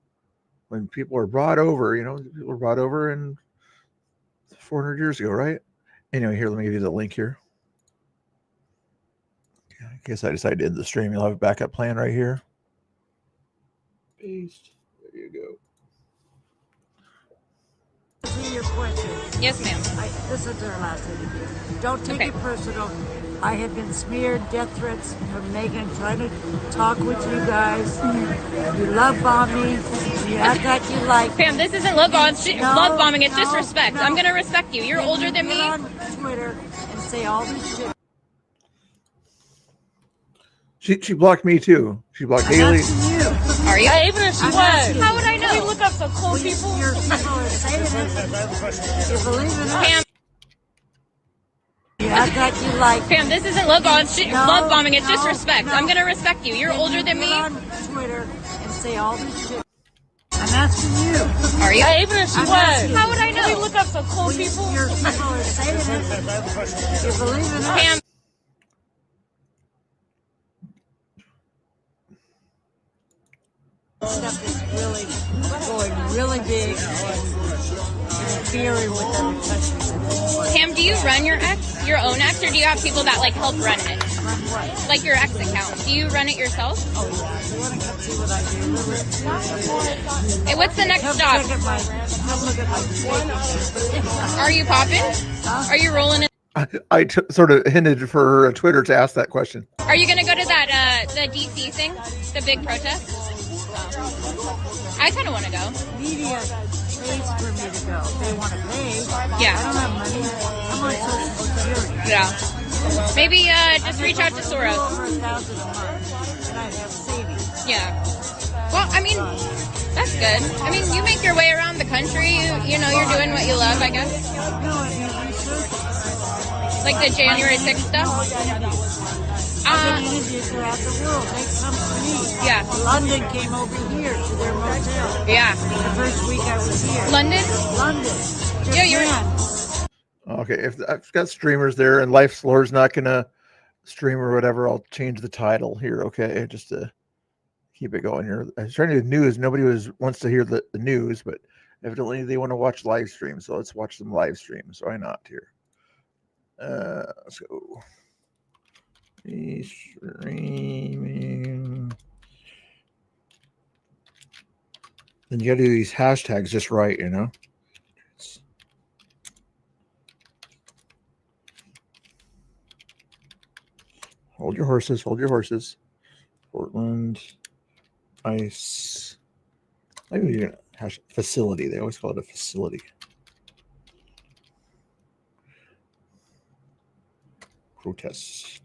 when people were brought over, people were brought over and 400 years ago, right? Anyway, here, let me give you the link here. In case I decide to end the stream, you'll have a backup plan right here. Paste. There you go. Your question. Yes, ma'am. This is our last interview. Don't take it personal. I have been smeared death threats from Megan trying to talk with you guys. You love bomb me. You act like you like. Pam, this isn't love bombing. It's disrespect. I'm gonna respect you. You're older than me. On Twitter and say all this shit. She blocked me too. She blocked Haley. Are you? Even if she was. How would I know? We look up some cool people. Your people are saying it. You believe in us. Pam. You act like you like. Pam, this isn't love bombing. It's disrespect. I'm gonna respect you. You're older than me. On Twitter and say all this shit. I'm asking you. Are you? Even if she was. How would I know? We look up some cool people. Your people are saying it. You believe in us. Pam. Stuff is really going really big and interfering with other countries. Pam, do you run your own X, or do you have people that like help run it? Like your X account. Do you run it yourself? Oh yeah. You want to come see what I do? Hey, what's the next stop? Come look at my Are you popping? Are you rolling in? I sort of hinted for Twitter to ask that question. Are you gonna go to that the DC thing, the big protest? I kind of want to go. Media pays for me to go. They want to pay. Yeah. I don't have money. I'm on Social Security. Yeah. Maybe just reach out to Soros. Over $1,000 a month, and I have savings. Yeah. Well, I mean, that's good. I mean, you make your way around the country. You know, you're doing what you love, I guess. No, I mean research. Like the January 6th stuff. I've been interviewed throughout the world. They come to me. Yeah. London came over here to their motel. Yeah. The first week I was here. London? London. Yeah, you're. Okay, if I've got streamers there and Life Slore's not gonna stream or whatever, I'll change the title here. Okay, just to keep it going here. I was trying to do news. Nobody wants to hear the news, but evidently they want to watch live streams. So let's watch some live streams. Why not here? Let's go. Streaming. Then you got to do these hashtags just right, you know. Hold your horses. Hold your horses. Portland ice. Maybe you're gonna hash facility. They always call it a facility. Protests.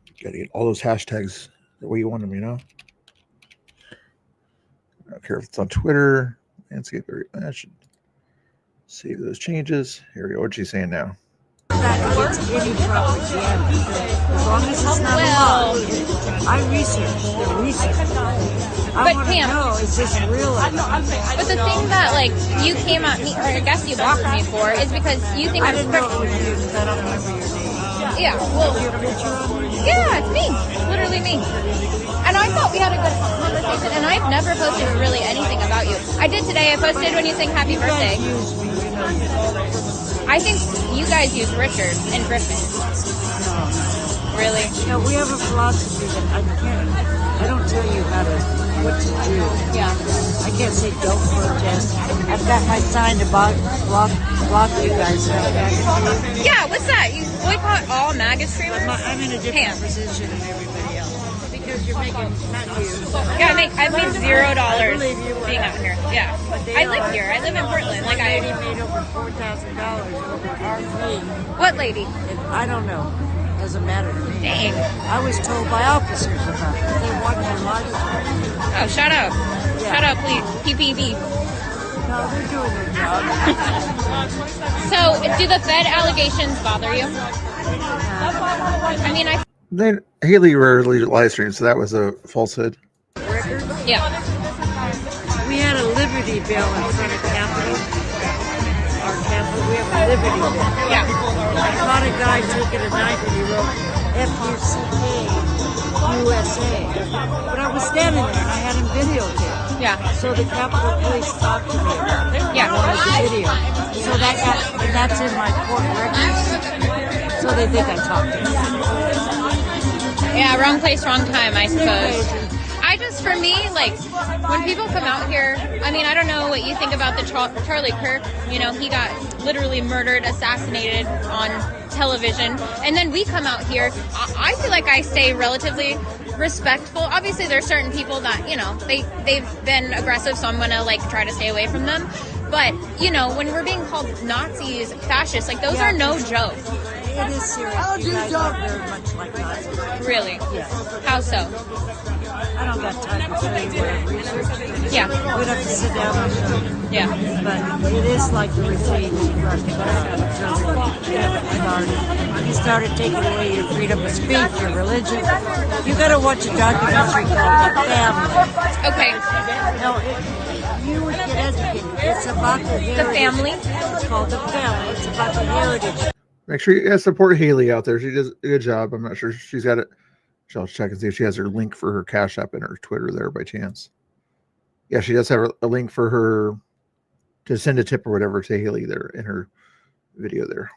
You gotta get all those hashtags the way you want them, you know. I don't care if it's on Twitter, landscape area. I should save those changes. Here we go. What's she saying now? As long as it's not a law. I research. I want to know, is this real? But the thing that, like, you came at me, or I guess you blocked me for, is because you think I'm because I don't remember your name. Yeah, well, yeah, it's me. It's literally me. And I thought we had a good conversation, and I've never posted really anything about you. I did today. I posted when you sang happy birthday. I think you guys use Richard and Griffin. Really? Yeah, we have a philosophy that I don't tell you what to do. Yeah. I can't say don't protest. I've got my sign to block you guys. Yeah, what's that? You boycott all MAGA streamers? I'm in a different position than everybody else. Because you're making, not you. Yeah, I've made $0 being out here. Yeah. I live here. I live in Portland. Like I made over $4,000 over our fee. What lady? I don't know. Doesn't matter to me. Dang. I was told by officers about it. They want their lives. Oh, shout out. Yeah. Shout out, please. PPD. No, they're doing their job. So, do the Fed allegations bother you? I mean, Then Haley rarely live streams, so that was a falsehood. Yeah. We had a Liberty Bell in front of Capitol. Our Capitol, we have a Liberty Bell. Yeah. I caught a guy taking a knife and he wrote F-U-C-K USA. But I was standing there and I had him videotaped. Yeah. So the Capitol Police talked to me about it. Yeah. On the video. So that's in my court records. So they think I talked to them. Yeah, wrong place, wrong time, I suppose. For me, like, when people come out here, I mean, I don't know what you think about the Charlie Kirk. You know, he got literally murdered, assassinated on television. And then we come out here, I feel like I stay relatively respectful. Obviously, there's certain people that, you know, they've been aggressive, so I'm going to, like, try to stay away from them. But, you know, when we're being called Nazis, fascists, like, those are no joke. It is serious. You guys are very much like Nazis. Really? Yes. How so? I don't got time to tell you what I've researched. Yeah. We'd have to sit down and show you. Yeah. But it is like the regime he started taking away your freedom of speech, your religion. You got to watch a documentary called The Family. Okay. No, you would get educated. It's about the heritage. The Family? It's called The Family. It's about the heritage. Make sure you guys support Haley out there. She does a good job. I'm not sure she's got it. I'll check and see if she has her link for her Cash App and her Twitter there by chance. Yeah, she does have a link for her to send a tip or whatever to Haley there in her video there.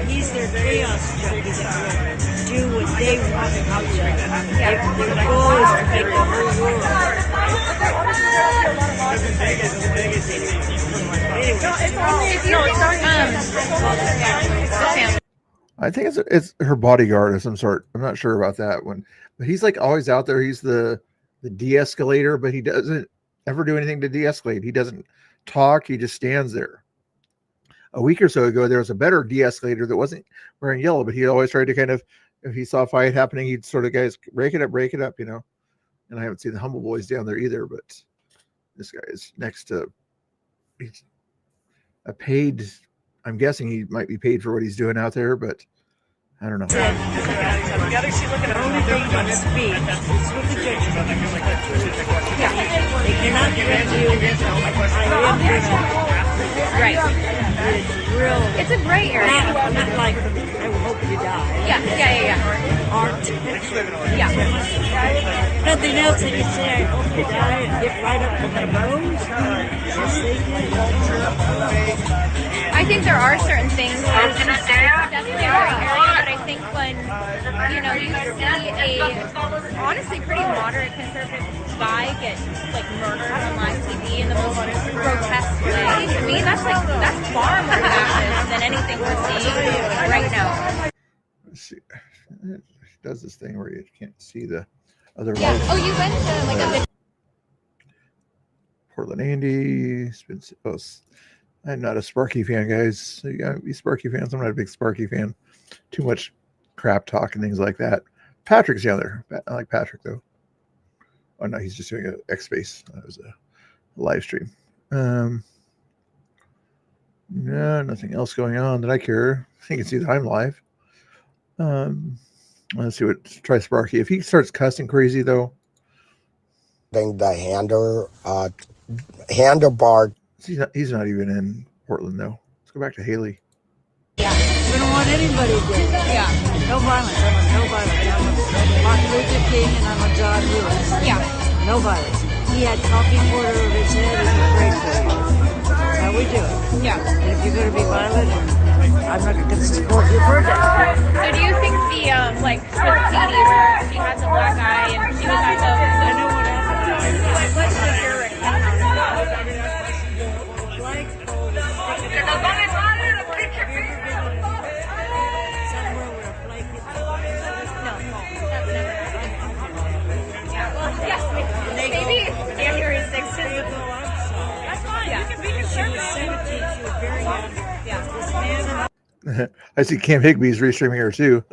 He's their chaos junkie that will do what they want out there. Their goal is to make the whole world. I think it's her bodyguard of some sort. I'm not sure about that one, but he's like always out there. He's the de-escalator, but he doesn't ever do anything to de-escalate. He doesn't talk. He just stands there. A week or so ago, there was a better de-escalator that wasn't wearing yellow, but he always tried to kind of, if he saw a fight happening, he'd sort of, guys, break it up, you know. And I haven't seen the Humble Boys down there either, but this guy is next to, he's a paid, I'm guessing he might be paid for what he's doing out there, but I don't know. The only thing on speed is with the judges. They cannot threaten you. Right. It's real. It's a gray area. Not like, I hope you die. Yeah. Art. Yeah. Nothing else they can say, I hope you die and get right up to my nose. Yes, they do. I think there are certain things that are definitely a gray area, but I think when, you know, you see a honestly pretty moderate conservative guy get like murdered on live TV in the most grotesque way, to me that's far more fascist than anything we're seeing right now. Let's see. It does this thing where you can't see the other Yeah. Oh, you went to like a Portland Andy. I'm not a Sparky fan, guys. So you gotta be Sparky fans. I'm not a big Sparky fan. Too much crap talk and things like that. Patrick's down there. I like Patrick though. Oh no, he's just doing an X Space. That was a live stream. No, nothing else going on that I care. You can see that I'm live. Let's see what try Sparky. If he starts cussing crazy though. I think the handlebar. He's not even in Portland though. Let's go back to Haley. Yeah. We don't want anybody dead. Yeah. No violence. I'm a no violence. I'm a Martin Luther King and I'm a John Lewis. Yeah. No violence. He had talking quarter of his head. He was great for you. how we do it. Yeah. And if you're going to be violent, I'm not going to support your protest. So do you think the like with Katie, where she has a black eye and she was at the I know what happened. what's your reaction? Maybe January 6th. That's fine. You can be conservative. She was very young. This man I see Cam Higby's restreaming her too.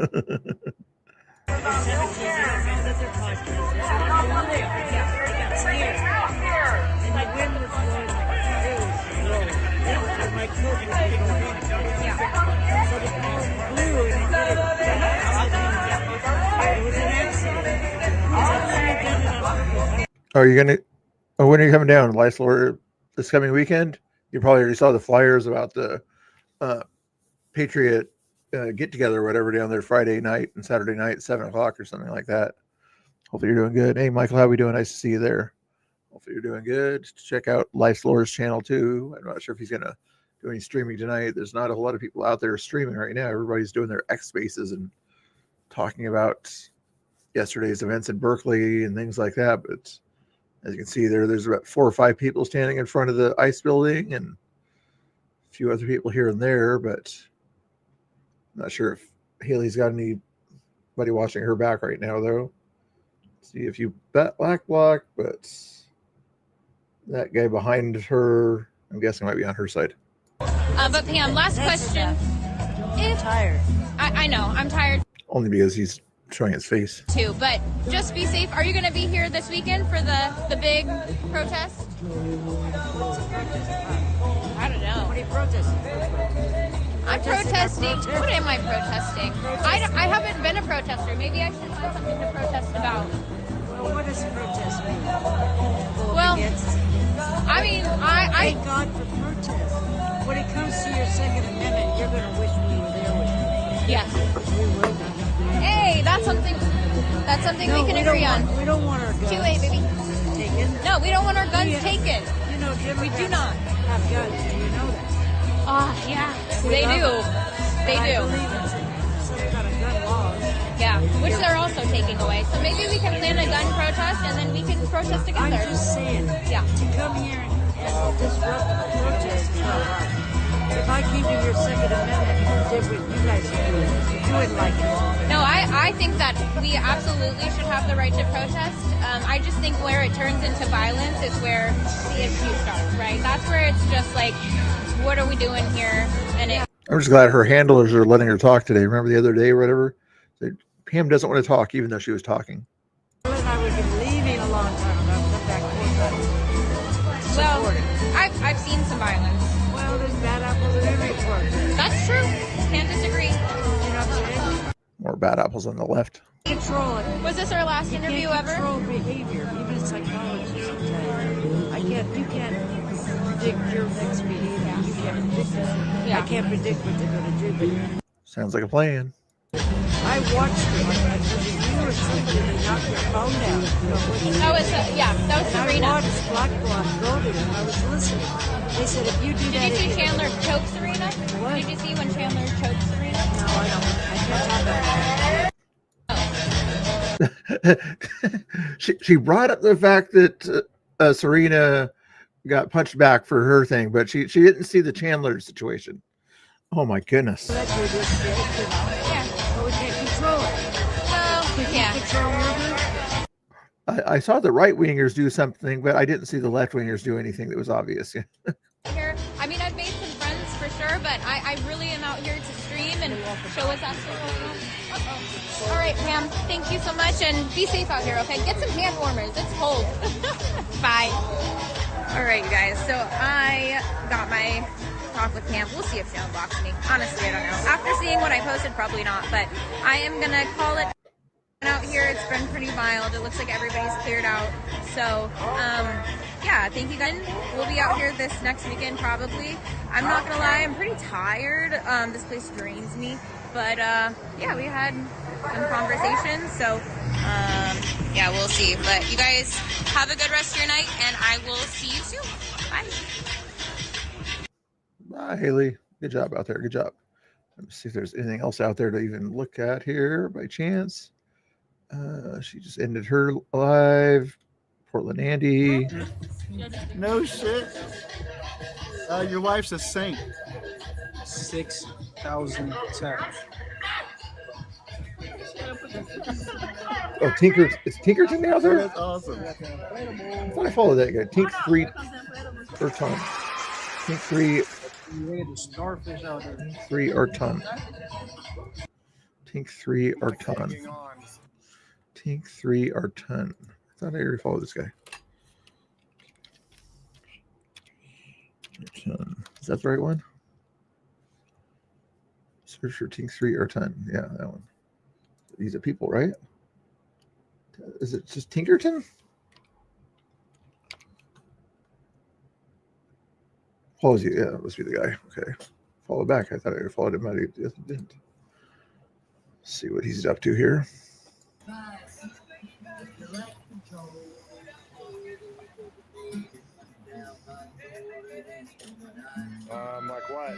Are you gonna? Oh, when are you coming down, Lysler? This coming weekend? You probably already saw the flyers about the Patriot get together or whatever down there Friday night and Saturday night, 7:00 or something like that. Hopefully you're doing good. Hey, Michael, how we doing? Nice to see you there. Hopefully you're doing good. Check out Lysler's channel too. I'm not sure if he's gonna do any streaming tonight. There's not a whole lot of people out there streaming right now. Everybody's doing their X Spaces and talking about yesterday's events in Berkeley and things like that. But as you can see there's about 4 or 5 people standing in front of the ICE building and a few other people here and there, but I'm not sure if Haley's got anybody watching her back right now, though. See if you bet black, but that guy behind her, I'm guessing might be on her side. But Pam, last question. I'm tired. I know, I'm tired Only because he's showing his face. too, but just be safe. Are you going to be here this weekend for the big protest? I don't know. What are you protesting? I'm protesting. What am I protesting? I haven't been a protester. Maybe I should find something to protest about. Well, what does protest mean? Well, Against? I mean, I Thank God for protest. When it comes to your Second Amendment, you're going to wish we were there with you. Yes. We would. Hey, that's something No, we can agree on. We don't want our guns 2A, baby. taken. No, we don't want our guns taken. You know, We do not. have guns. Do you know that? Yeah, We they love do. them. They I do. believe in some kind of gun laws. Yeah, which they're also taking away. So maybe we can plan a gun protest and then we can protest together. I'm just saying. Yeah. To come here and disrupt the protest is not right. If I came to your Second Amendment and did what you guys are doing, you wouldn't like it. No, I think that we absolutely should have the right to protest. I just think where it turns into violence is where the issue starts, right? That's where it's just like, what are we doing here? And I'm just glad her handlers are letting her talk today. Remember the other day or whatever? Pam doesn't want to talk even though she was talking. Well, I would have been leaving a long time ago. I've come back 4 times. well, I've seen some violence. Well, there's bad apples in every protest. That's true. Can't disagree. You know what I'm saying? More bad apples on the left. Control it. Was this our last interview ever? Control behavior, even psychologists will tell you. You can't predict your next behavior. You can't predict it. Yeah. I can't predict what they're going to do, Sounds like a plan. I watched them. I said, you were something and knock your phone down. You know, That was that was Serena. I watched Black Bloc go to them. I was listening. They said, if you do that... Did you see again- Chandler choke Serena? What? Did you see when Chandler choked Serena? No, I don't. I can't talk about she brought up the fact that Serena got punched back for her thing, but she didn't see the Chandler situation. Oh my goodness. that. You're just sick, but we can't control it. No, we can't. Control movement. I saw the right wingers do something, but I didn't see the left wingers do anything that was obvious. Here, I mean, I've made some friends for sure, but I really am out here to stream and show what's actually going on. Uh-oh. All right, Pam, thank you so much, and be safe out here, okay? Get some hand warmers. It's cold. Bye. All right, you guys, so I got my talk with Pam. We'll see if she unblocks me. Honestly, I don't know. After seeing what I posted, probably not, but I am going to call it out here. It's been pretty wild. It looks like everybody's cleared out. So, yeah, thank you guys. We'll be out here this next weekend probably. I'm not gonna lie, I'm pretty tired. This place drains me. But yeah, we had some conversations. So, yeah, we'll see. But you guys have a good rest of your night, and I will see you soon. Bye. Haley. Good job out there. Good job. Let me see if there's anything else out there to even look at here by chance. She just ended her live. Portland Andy. No shit. Your wife's a saint. 6,000 taps. Oh, Tinker. Is Tinkerton out there? That's awesome. I thought I followed that guy. Tink 3 or ton. Tink 3. Starfish out there. 3 or ton. Tink 3 or ton. Tink 3 or ton. I thought I already followed this guy. Is that the right one? Search for Tink 3 or ton. Yeah, that one. These are people, right? Is it just Tinkerton? Follows you. Yeah, that must be the guy. Okay. Follow back. I thought I followed him out. He didn't. See what he's up to here. Like what?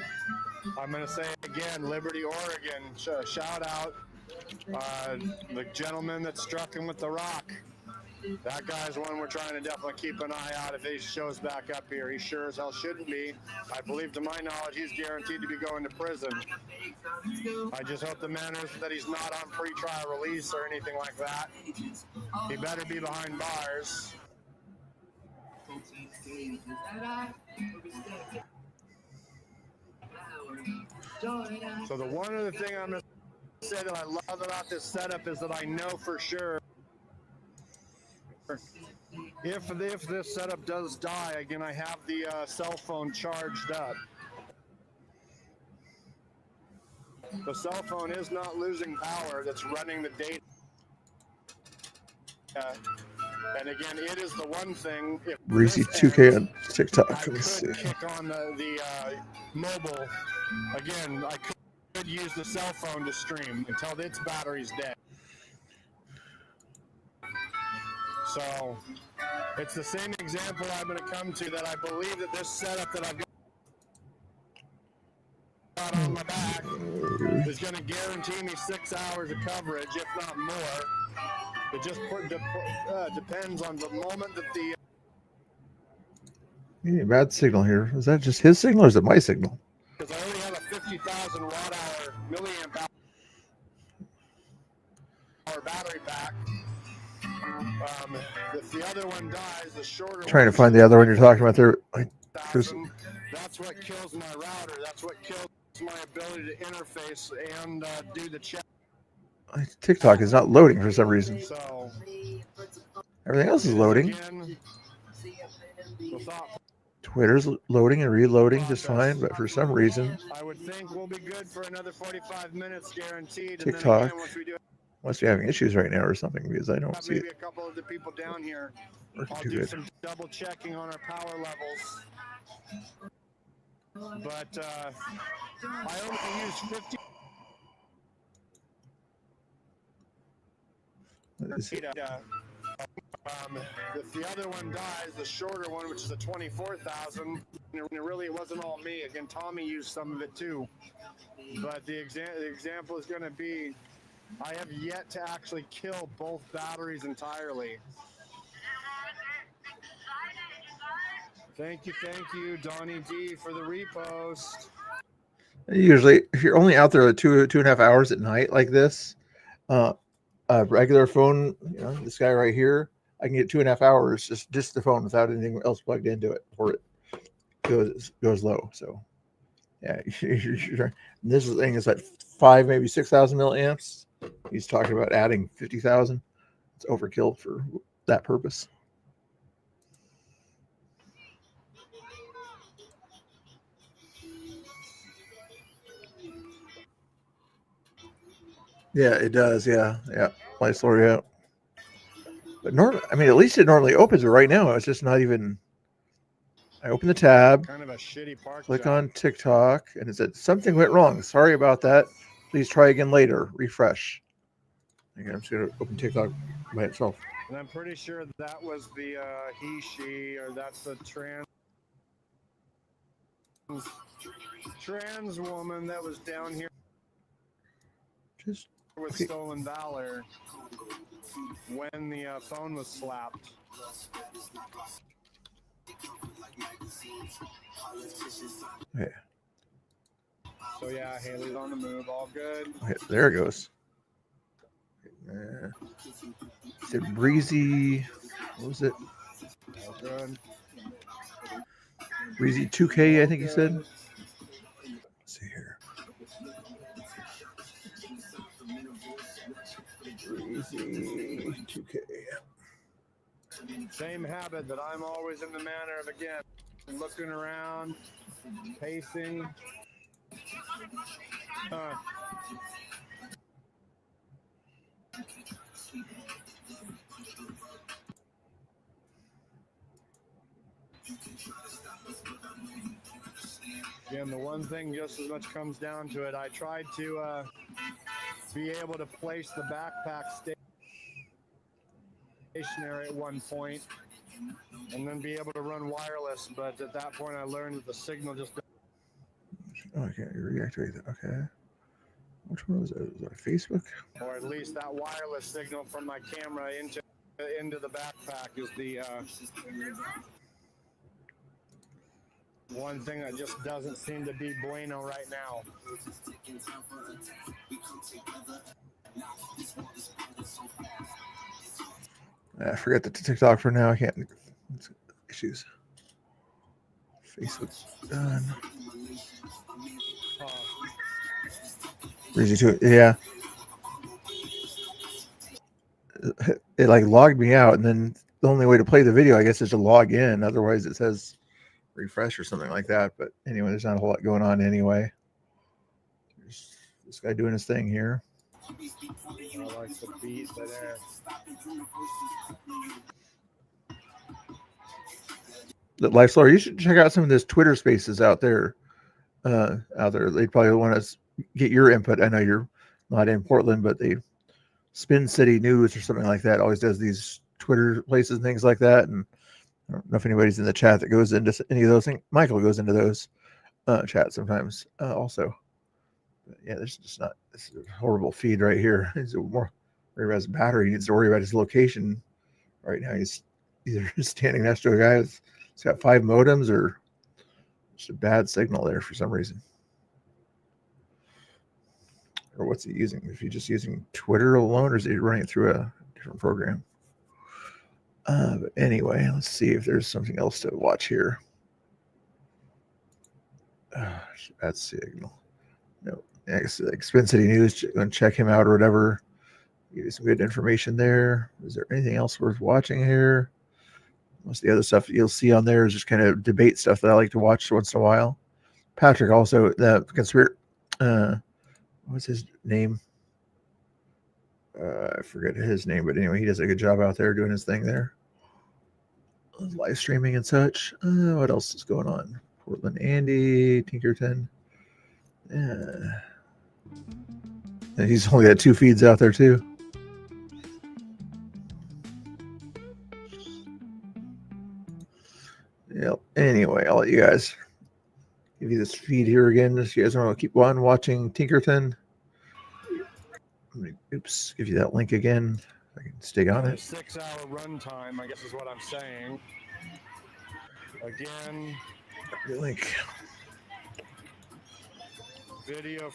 I'm going to say again, Liberty, Oregon, shout out the gentleman that struck him with the rock. That guy's one we're trying to definitely keep an eye out if he shows back up here. He sure as hell shouldn't be. I believe, to my knowledge, he's guaranteed to be going to prison. I just hope the man is that he's not on pre-trial release or anything like that. He better be behind bars. So the one other thing I'm going to say that I love about this setup is that I know for sure if this setup does die, again, I have the cell phone charged up. The cell phone is not losing power. That's running the data. And again, it is the one thing. If Breezy 2K on TikTok. I could kick on the mobile. Again, I could use the cell phone to stream until its battery's dead. So it's the same example I'm going to come to that I believe that this setup that I've got on my back is going to guarantee me 6 hours of coverage, if not more. It just depends on the moment that the... Yeah, bad signal here. Is that just his signal or is it my signal? Because I only have a 50,000 watt-hour milliamp hour battery pack. If the other one dies, the shorter Trying to find the other one you're talking about there. That's what kills my router. That's what kills my ability to interface and do the check. TikTok is not loading for some reason. So Everything else is loading. Twitter's loading and reloading just fine, but for some reason, I would think we'll be good for another 45 minutes guaranteed. TikTok and then again, once we do must be having issues right now or something because I don't see maybe it. a couple of the people down here. Working I'll too do good. some double checking on our power levels. But I only use 50. If the other one dies, the shorter one, which is a 24,000, really it wasn't all me. Again, Tommy used some of it too. But the example is going to be, I have yet to actually kill both batteries entirely. Thank you, Donnie D, for the repost. Usually, if you're only out there at 2.5 hours at night like this, a regular phone, you know, this guy right here, I can get 2.5 hours just the phone without anything else plugged into it before it goes low. So, yeah, this thing is at 5, maybe 6,000 milliamps. He's talking about adding 50,000. It's overkill for that purpose. Yeah, it does. Yeah. Light story out. But at least it normally opens. But right now, it's just not even. I open the tab, Kind of a shitty park click job. on TikTok, and it said something went wrong. Sorry about that. Please try again later. Refresh. Okay, I'm just gonna open TikTok by itself. And I'm pretty sure that was the he, she, or that's the trans trans woman that was down here Just with okay. stolen valor when the phone was slapped. Okay. So yeah, Haley's on the move. All good. Okay, there it goes. Said Breezy. What was it? All good. Breezy 2K, I think you said. Let's see here. Breezy 2K. Same habit that I'm always in the manner of, again, looking around, pacing. Again, the one thing just as much comes down to it, I tried to be able to place the backpack stationary at one point and then be able to run wireless, but at that point I learned that the signal just... Oh, I can't reactivate that. Okay. Which one was it? Was that Facebook? Or at least that wireless signal from my camera into the backpack is the one thing that just doesn't seem to be bueno right now. I forget the TikTok for now. I can't. Issues. Facebook done. Breezy 2. Yeah. It like logged me out, and then the only way to play the video, I guess, is to log in. Otherwise, it says refresh or something like that. But anyway, there's not a whole lot going on anyway. There's this guy doing his thing here. I like the beat there. The Life Slower, you should check out some of this Twitter spaces out there. They'd probably want to get your input. I know you're not in Portland, but the Spin City News or something like that always does these Twitter places and things like that. And I don't know if anybody's in the chat that goes into any of those things. Michael goes into those chats sometimes also. But yeah, there's just not this is a horrible feed right here. He's more worried about his battery. He needs to worry about his location right now. He's either standing next to a guy that's got 5 modems or just a bad signal there for some reason. Or what's he using? If he's just using Twitter alone, or is he running it through a different program? But anyway, let's see if there's something else to watch here. Bad signal. No, like Spin City News. Go and check him out or whatever. Give you some good information there. Is there anything else worth watching here? Most of the other stuff you'll see on there is just kind of debate stuff that I like to watch once in a while. Patrick also, the conspiracy, what's his name? I forget his name, but anyway, he does a good job out there doing his thing there. Live streaming and such. What else is going on? Portland Andy, Tinkerton. And he's only got 2 feeds out there too. Yep. Anyway, I'll let you guys give you this feed here again. If you guys want to keep on watching Tinkerton, oops, give you that link again. I can stick on it. 6-hour run time, I guess is what I'm saying. Again, link. Video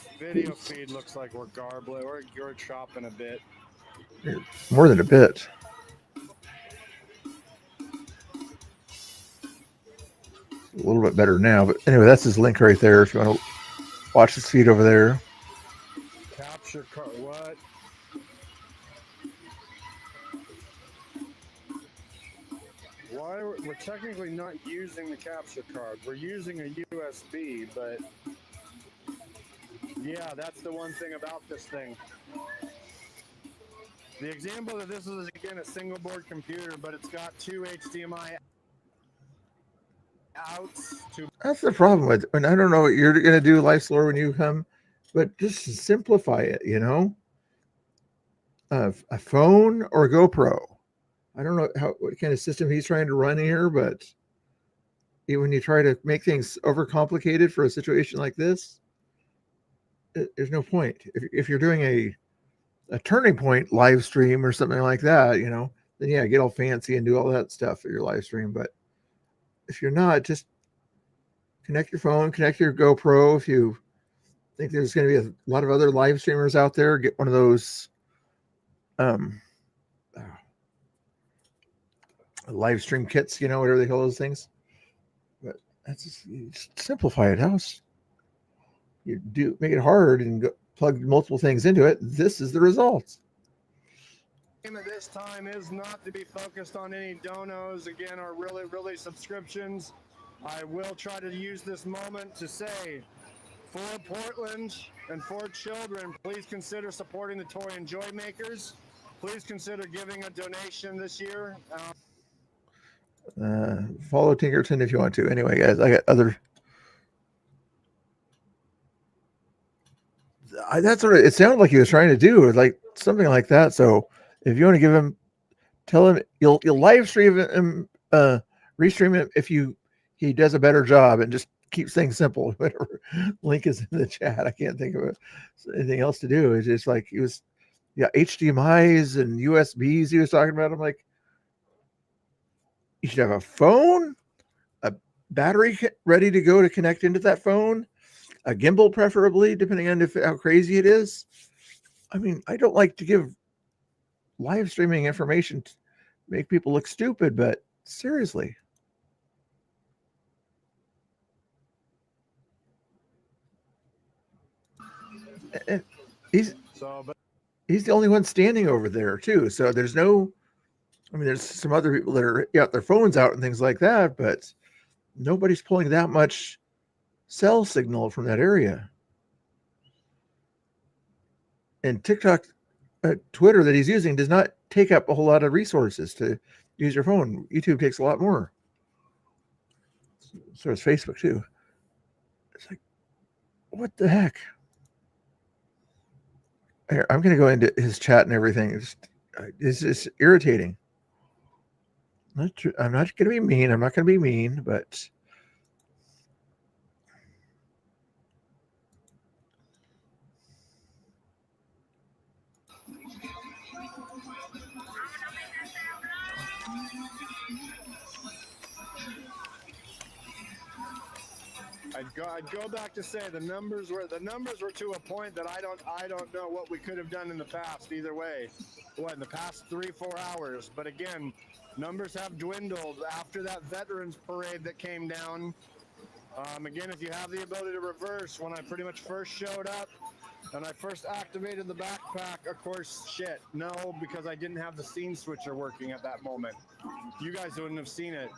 feed looks like we're garbling. You're chopping a bit. More than a bit. A little bit better now, but anyway, that's his link right there. If you want to watch his feed over there. Capture card. What? Why we're technically not using the capture card. We're using a USB, but yeah, that's the one thing about this thing. The example of this is again a single board computer, but it's got 2 HDMI outs to. That's the problem with, and I don't know what you're going to do, Life Slower, when you come, but just simplify it, you know? A phone or a GoPro. I don't know what kind of system he's trying to run here, but when you try to make things overcomplicated for a situation like this, there's no point. If you're doing a turning point live stream or something like that, then yeah, get all fancy and do all that stuff for your live stream. But if you're not, just connect your phone, connect your GoPro. If you think there's going to be a lot of other live streamers out there, get one of those live stream kits, whatever they call those things. But that's just simplify it. You do make it hard and plug multiple things into it. This is the results. At this time is not to be focused on any donos again or really subscriptions. I will try to use this moment to say, for Portland and for children, please consider supporting the Toy and Joy Makers. Please consider giving a donation this year. Follow Tinkerton if you want to. Anyway, guys, I got other. That's what it sounded like he was trying to do, like something like that. So if you want to give him, tell him you'll live stream him, restream him if he does a better job and just keeps things simple. Whatever link is in the chat, I can't think of anything else to do. It's just like he was, HDMI's and USBs he was talking about. I'm like, you should have a phone, a battery ready to go to connect into that phone, a gimbal preferably, depending on how crazy it is. I mean, I don't like to give live streaming information to make people look stupid, but seriously. And he's the only one standing over there too. So there's there's some other people that are got their phones out and things like that, but nobody's pulling that much cell signal from that area. And TikTok, Twitter that he's using does not take up a whole lot of resources to use your phone. YouTube takes a lot more. So is Facebook too. It's like, what the heck? Here, I'm going to go into his chat and everything. It's just irritating. I'm not going to be mean. I'm not going to be mean, but I'd go back to say the numbers were to a point that I don't know what we could have done in the past either way. In the past 3-4 hours. But again, numbers have dwindled after that veterans parade that came down. Again, if you have the ability to reverse, when I pretty much first showed up and I first activated the backpack, of course, no, because I didn't have the scene switcher working at that moment. You guys wouldn't have seen it.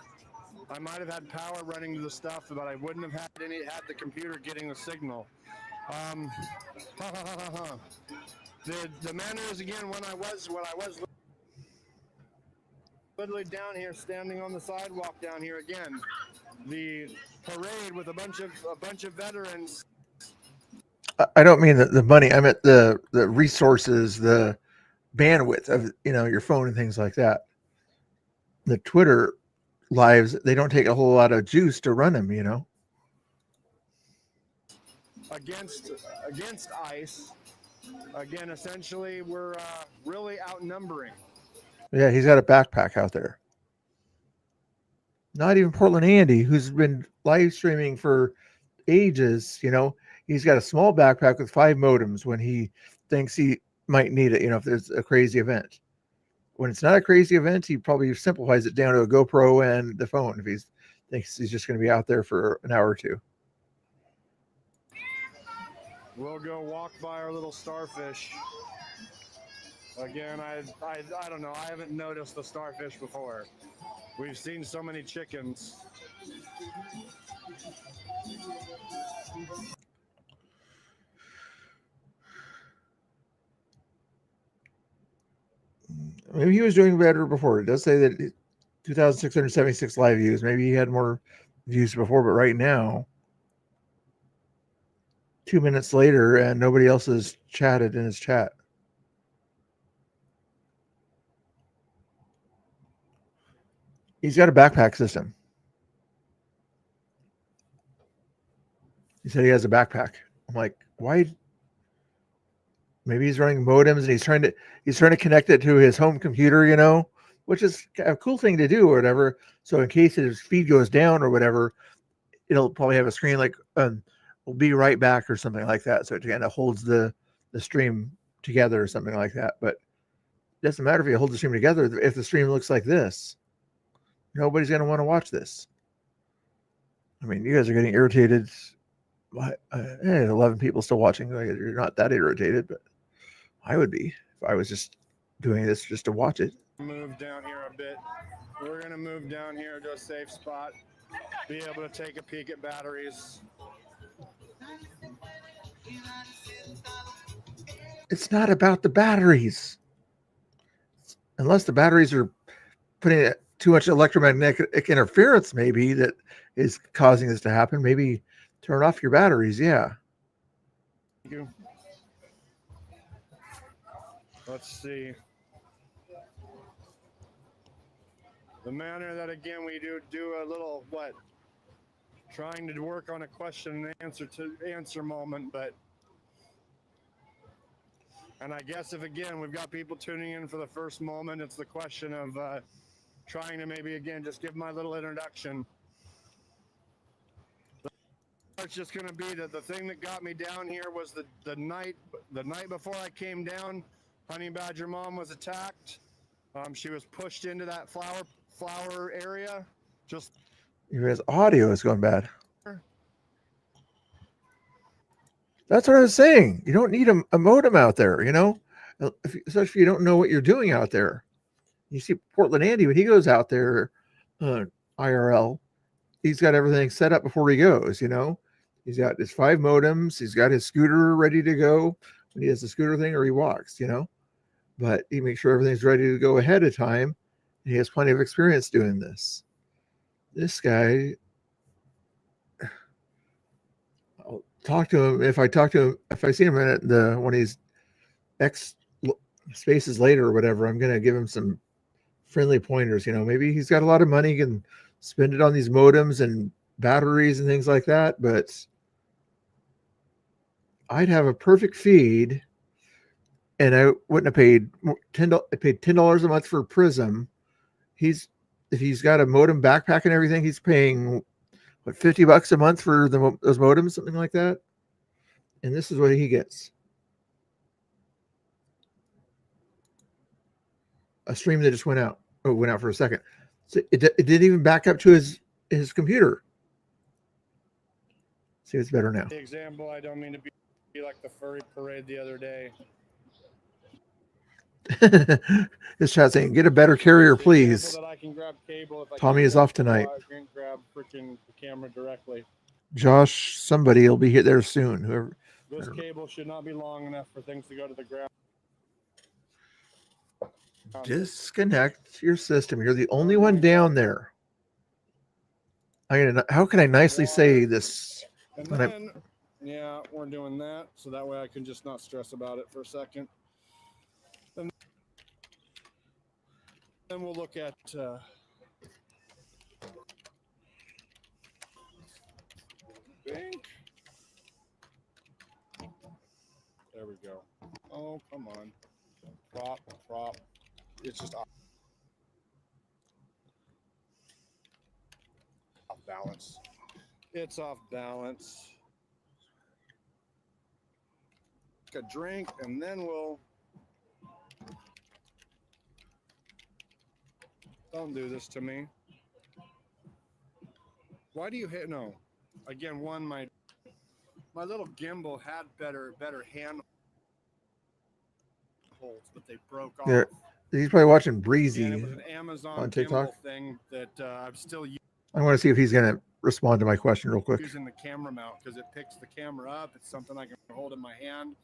I might have had power running to the stuff, but I wouldn't have had the computer getting the signal. The manner is again when I was literally down here, standing on the sidewalk down here again. The parade with a bunch of veterans. I don't mean the money. I meant the resources, the bandwidth of your phone and things like that. The Twitter lives, they don't take a whole lot of juice to run them, Against ICE, again, essentially we're really outnumbering. Yeah, he's got a backpack out there. Not even Portland Andy, who's been live streaming for ages, he's got a small backpack with 5 modems when he thinks he might need it, if there's a crazy event. When it's not a crazy event, he probably simplifies it down to a GoPro and the phone if he thinks he's just going to be out there for an hour or two. We'll go walk by our little starfish. Again, I don't know. I haven't noticed the starfish before. We've seen so many chickens. Maybe he was doing better before. It does say that 2,676 live views. Maybe he had more views before, but right now, 2 minutes later, and nobody else has chatted in his chat. He's got a backpack system. He said he has a backpack. I'm like, why? Maybe he's running modems and he's trying to connect it to his home computer, you know, which is a cool thing to do or whatever. So in case his feed goes down or whatever, it'll probably have a screen like we'll be right back or something like that. So it kind of holds the stream together or something like that. But it doesn't matter if you hold the stream together. If the stream looks like this, nobody's going to want to watch this. I mean, you guys are getting irritated. 11 people still watching. You're not that irritated, but I would be if I was just doing this just to watch it. Move down here a bit. We're going to move down here to a safe spot. Be able to take a peek at batteries. It's not about the batteries. Unless the batteries are putting too much electromagnetic interference, maybe that is causing this to happen. Maybe turn off your batteries. Yeah. Thank you. Let's see. The manner that, again, we do a little, trying to work on a question and answer moment, and I guess if, again, we've got people tuning in for the first moment, it's the question of trying to maybe, again, just give my little introduction. It's just going to be that the thing that got me down here was the night before I came down, Honey Badger Mom was attacked. She was pushed into that flower area. Just Your guys' audio is going bad. That's what I was saying. You don't need a modem out there, you know, especially if you don't know what you're doing out there. You see Portland Andy, when he goes out there, IRL, he's got everything set up before he goes, you know. He's got his 5 modems. He's got his scooter ready to go when he has the scooter thing or he walks, you know. But he makes sure everything's ready to go ahead of time. And he has plenty of experience doing this. This guy, I'll talk to him. If I see him at one of these X spaces later or whatever, I'm going to give him some friendly pointers. You know, maybe he's got a lot of money, he can spend it on these modems and batteries and things like that. But I'd have a perfect feed, and I wouldn't have paid $10. I paid $10 a month for Prism. If he's got a modem backpack and everything, he's paying what, $50 a month for those modems, something like that. And this is what he gets: a stream that just went out. Oh, it went out for a second. So it didn't even back up to his computer. See, it's better now. the example, I don't mean to be like the furry parade the other day. His chat saying, "Get a better carrier, please." That I can grab cable if I Tommy is off tonight. I can grab freaking the camera directly. Josh, somebody will be there soon. Whoever. This cable should not be long enough for things to go to the ground. Disconnect your system. You're the only one down there. How can I nicely say this? And then, yeah, we're doing that, so that way I can just not stress about it for a second. And then we'll look at Bink. There we go. Oh, come on. Prop. It's just off balance. It's off balance. Take a drink, and then we'll... Don't do this to me. Why do you hit? No. Again, my little gimbal had better hand holds, but they broke off. Yeah, he's probably watching Breezy and it was an Amazon on TikTok thing that I'm still I want to see if he's going to respond to my question real quick. using the camera mount because it picks the camera up. It's something I can hold in my hand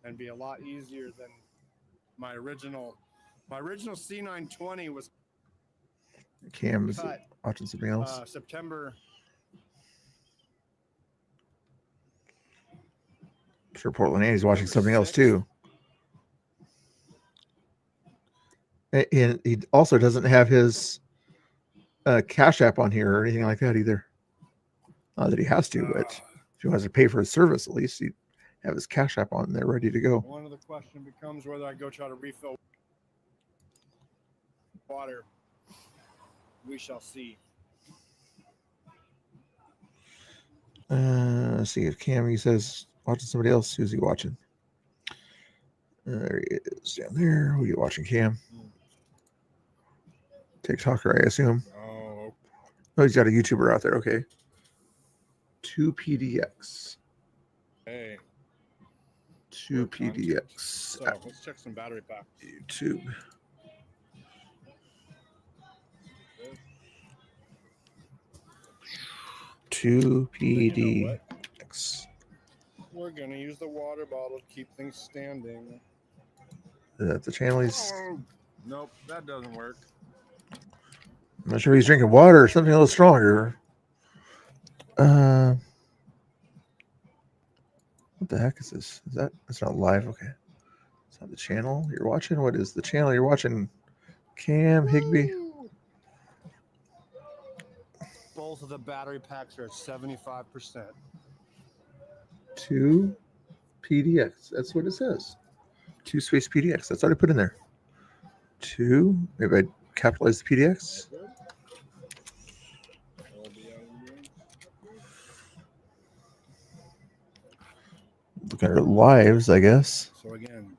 and be a lot easier than my original. My original C920 was Cam is cut, watching something else. September. I'm sure Portland Andy's watching something else too. And he also doesn't have his Cash App on here or anything like that either. Not that he has to, but If he wants to pay for his service, at least he'd have his Cash App on there ready to go. One of the question becomes whether I go try to refill water. We shall see. Let's see if Cammy says watching somebody else. Who's he watching? There he is down there. Who are you watching, Cam? TikToker, I assume. Oh, he's got a YouTuber out there. Okay. 2PDX. hey. 2PDX. So let's check some battery packs. YouTube. Two PDX. We're gonna use the water bottle to keep things standing. Is that the channel he's? Oh, nope, that doesn't work. I'm not sure he's drinking water or something a little stronger. What the heck is this? Is that? It's not live. Okay. It's not the channel you're watching. What is the channel you're watching? Cam Higby. Both of the battery packs are at 75%. 2 PDX. That's what it says. 2 space PDX. That's what I put in there. 2. Maybe I capitalize the PDX. Look at our lives, I guess. So again,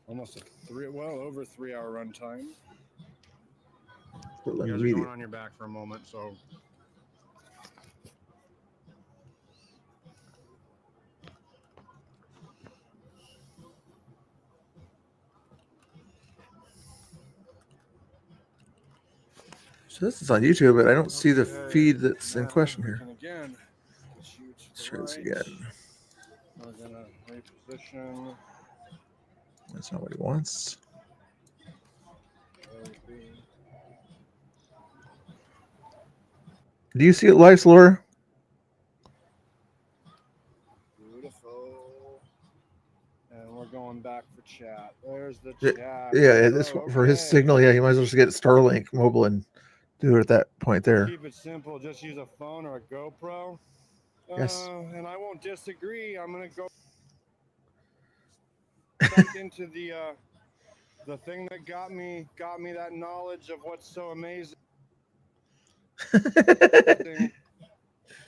almost over 3 hour runtime. You guys are going on your back for a moment, so. So this is on YouTube, but I don't see the feed that's in question here. Again, let's try this again. We're gonna reposition. That's not what he wants. Do you see it live, Laura? Beautiful. And we're going back for chat. There's the chat. Yeah, this for his signal. Yeah, he might as well just get Starlink mobile and do it at that point there. Keep it simple. Just use a phone or a GoPro. Yes. And I won't disagree. I'm gonna go back into the thing that got me that knowledge of what's so amazing.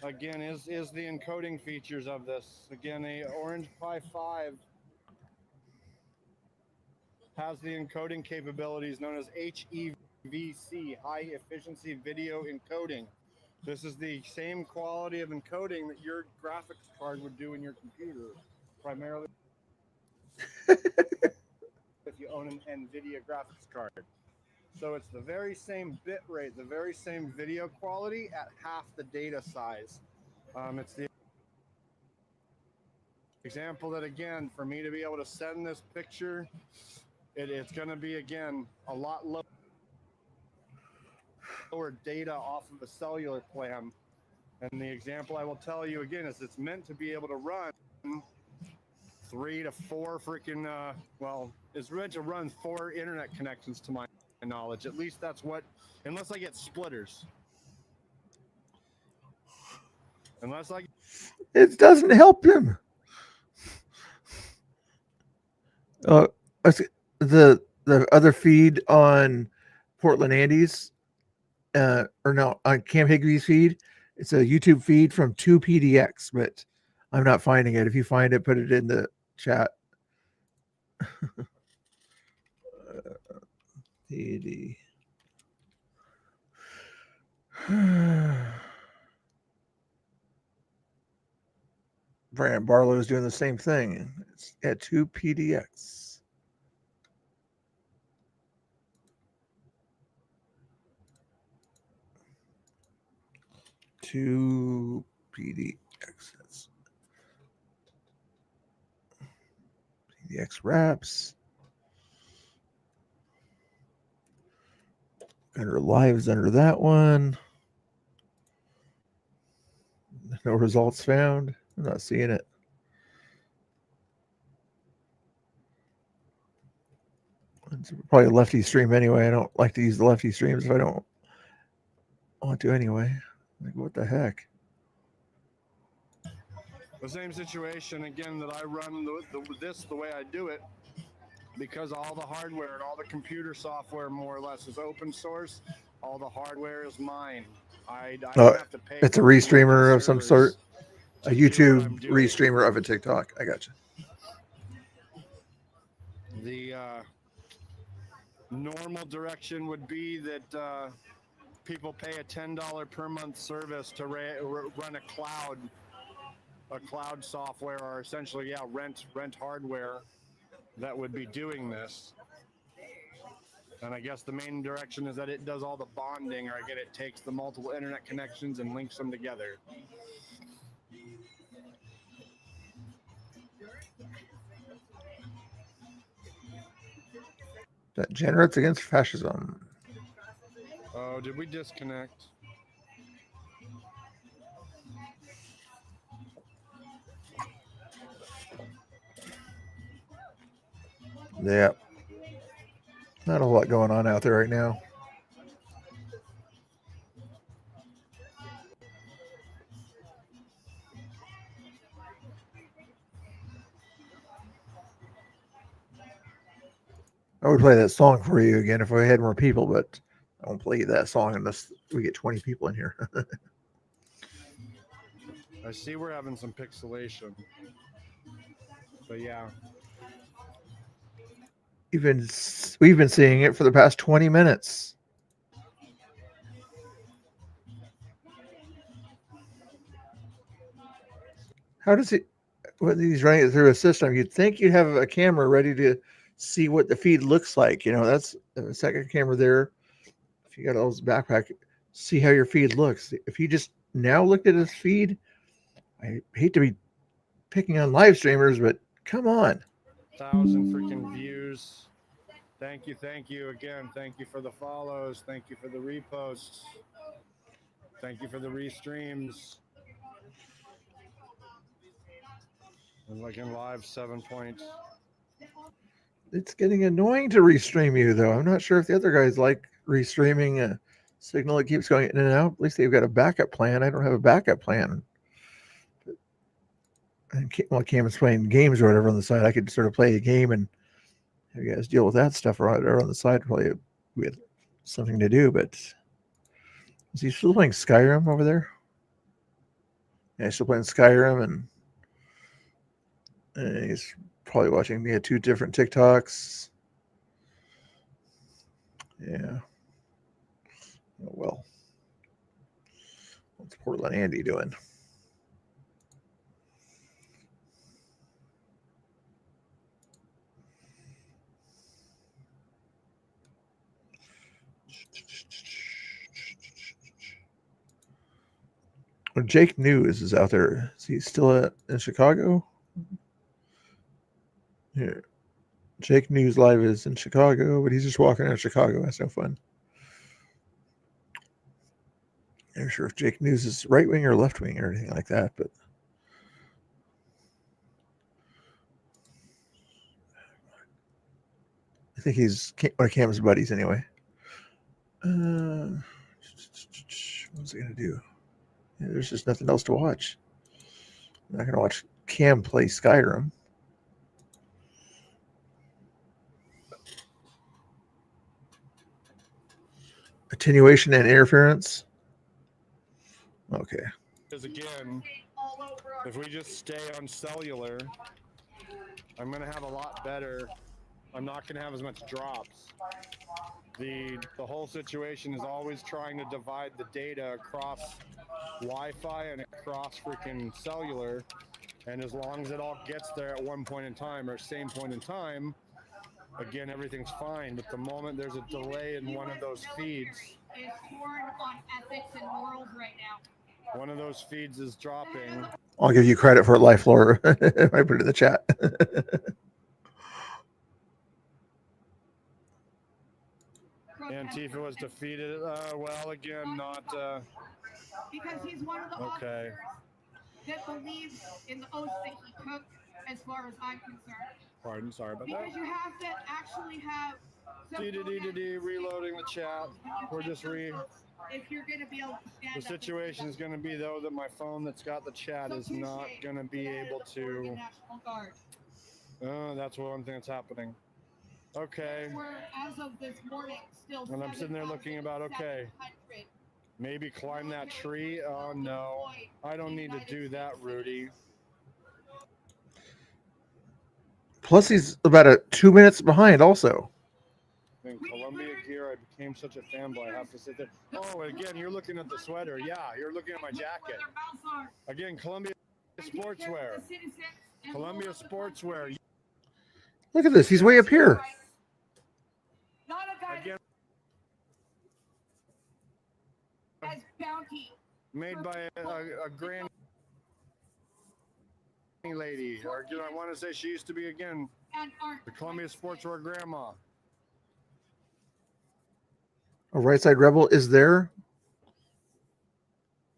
Again, is the encoding features of this. Again, a Orange Pi 5 has the encoding capabilities known as HEVC, High Efficiency Video Encoding. This is the same quality of encoding that your graphics card would do in your computer, primarily if you own an NVIDIA graphics card. So it's the very same bit rate, the very same video quality at half the data size. It's the example that, again, for me to be able to send this picture, it's going to be, again, a lot lower data off of a cellular plan. And the example I will tell you, again, is it's meant to be able to run 3 to 4 freaking, it's meant to run 4 internet connections to my knowledge. At least that's what, unless I get splitters. It doesn't help him. The other feed on Portland Andy's, or no, on Cam Higby's feed, it's a YouTube feed from 2PDX, but I'm not finding it. If you find it, put it in the chat. PD. Brand Barlow is doing the same thing. It's at 2PDX. Two PDX. That's PDX wraps. Under lives under that one. No results found. I'm not seeing it. It's probably a lefty stream anyway. I don't like to use the lefty streams if I don't want to anyway. Like, what the heck? The same situation again that I run the way I do it, because all the hardware and all the computer software more or less is open source. All the hardware is mine. I don't have to pay. It's a for restreamer of some servers sort, a to do what YouTube I'm doing. restreamer of a TikTok. I gotcha. The normal direction would be that people pay a $10 per month service to run a cloud software, or essentially, yeah, rent hardware that would be doing this. And I guess the main direction is that it does all the bonding, or again, it takes the multiple internet connections and links them together. Degenerates against fascism. Oh, did we disconnect? Yeah. Not a whole lot going on out there right now. I would play that song for you again if I had more people, but I won't play that song unless we get 20 people in here. I see we're having some pixelation. But yeah. We've been seeing it for the past 20 minutes. How does it, when he's running it through a system, you'd think you'd have a camera ready to see what the feed looks like. You know, that's a second camera there. If you got all those backpack, see how your feed looks. If you just now looked at his feed, I hate to be picking on live streamers, but come on. 1,000 freaking views. Thank you again. Thank you for the follows. Thank you for the reposts. Thank you for the restreams. And looking live 7 points. It's getting annoying to restream you, though. I'm not sure if the other guys like restreaming a signal that keeps going in and out. At least they've got a backup plan. I don't have a backup plan. And while Cam's playing games or whatever on the side, I could sort of play a game and have you guys deal with that stuff right there on the side. Probably we had something to do, but is he still playing Skyrim over there? Yeah, he's still playing Skyrim, and he's probably watching me at 2 different TikToks. Yeah. Oh, well. What's Portland Andy doing? Well, Jake News is out there. Is he still in Chicago? Here. Jake News Live is in Chicago, but he's just walking around Chicago. That's no fun. I'm not sure if Jake News is right wing or left wing or anything like that, but I think he's one of Cam's buddies anyway. What was I going to do? Yeah, there's just nothing else to watch. I'm not going to watch Cam play Skyrim. Attenuation and interference. Okay. Because again, if we just stay on cellular, I'm going to have a lot better. I'm not going to have as much drops. The whole situation is always trying to divide the data across Wi-Fi and across freaking cellular. And as long as it all gets there at one point in time or same point in time, again, everything's fine. But the moment there's a delay in one of those feeds, is torn on ethics and morals right now. One of those feeds is dropping. I'll give you credit for it, Life Lore. I put it in the chat. Antifa was defeated. Well, again, not. Because he's one of the okay. officers that believes in the oath that he took, as far as I'm concerned. Pardon, sorry about because that. You have to actually have. Reloading the chat. We're just if you're going to be able to stand The up. situation is going to be, though, that my phone that's got the chat is not going to be able to. National Guard. That's one thing that's happening. Okay. We're, as of this morning, still. And I'm sitting there looking about, okay, maybe climb that tree. Oh, no. I don't need to do that, Rudy. Plus, he's about 2 minutes behind also. In Columbia gear, I became such a fanboy. I have to sit there. Oh, again, you're looking at the sweater. Yeah, you're looking at my jacket. Again, Columbia Sportswear. Columbia Sportswear. Look at this. He's way up here. Again, made by a granny lady. Or I want to say she used to be, again, the Columbia Sportswear grandma. A Right Side Rebel is there.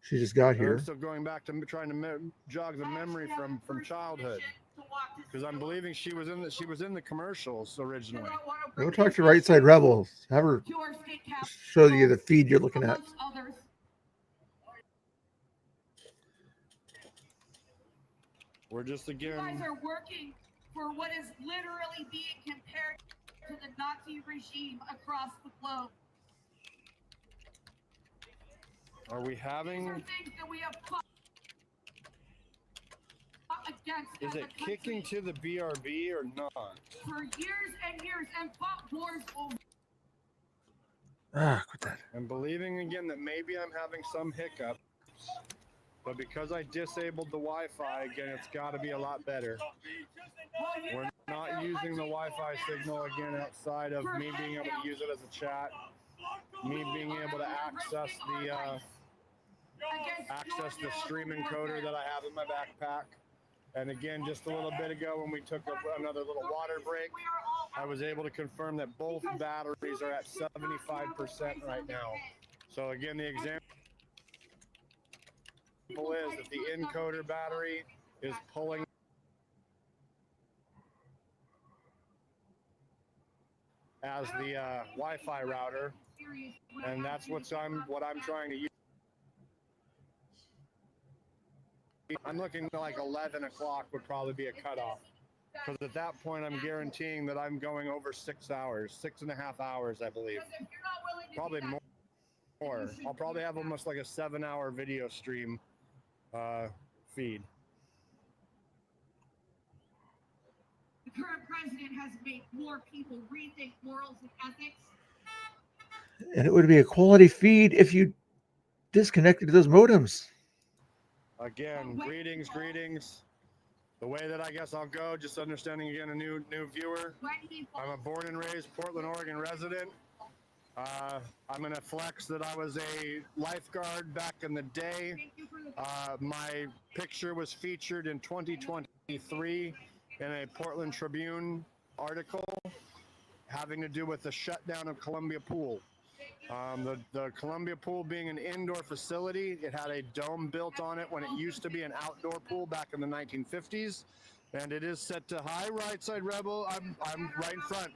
She just got here. I'm still going back to trying to jog the memory from childhood, because I'm believing she was in the commercials originally. Go talk to Right Side Rebels. Have her show you the feed you're looking at. We're just again. You guys are working for what is literally being compared to the Nazi regime across the globe. Are we having? These are things that we have fought against. Is it kicking to the BRB or not? For years and years, and fought wars over. Quit that. I'm believing again that maybe I'm having some hiccups, but because I disabled the Wi-Fi again, it's got to be a lot better. We're not using the Wi-Fi signal again outside of me being able to use it as a chat, me being able to access the streaming encoder that I have in my backpack. And again, just a little bit ago when we took another little water break, I was able to confirm that both batteries are at 75% right now. So again, the example is that the encoder battery is pulling as the Wi-Fi router, and that's what I'm trying to use. I'm looking like 11 o'clock would probably be a cutoff, because at that point I'm guaranteeing that I'm going over 6 hours, 6.5 hours, I believe. Probably more. I'll probably have almost like a 7-hour video stream feed. The current president has made more people rethink morals and ethics. And it would be a quality feed if you disconnected those modems. Again, greetings. The way that I guess I'll go, just understanding again a new viewer. I'm a born and raised Portland, Oregon resident. I'm going to flex that I was a lifeguard back in the day. My picture was featured in 2023 in a Portland Tribune article having to do with the shutdown of Columbia Pool. The Columbia Pool being an indoor facility, it had a dome built on it when it used to be an outdoor pool back in the 1950s, and it is set to high Right Side Rebel. I'm right in front.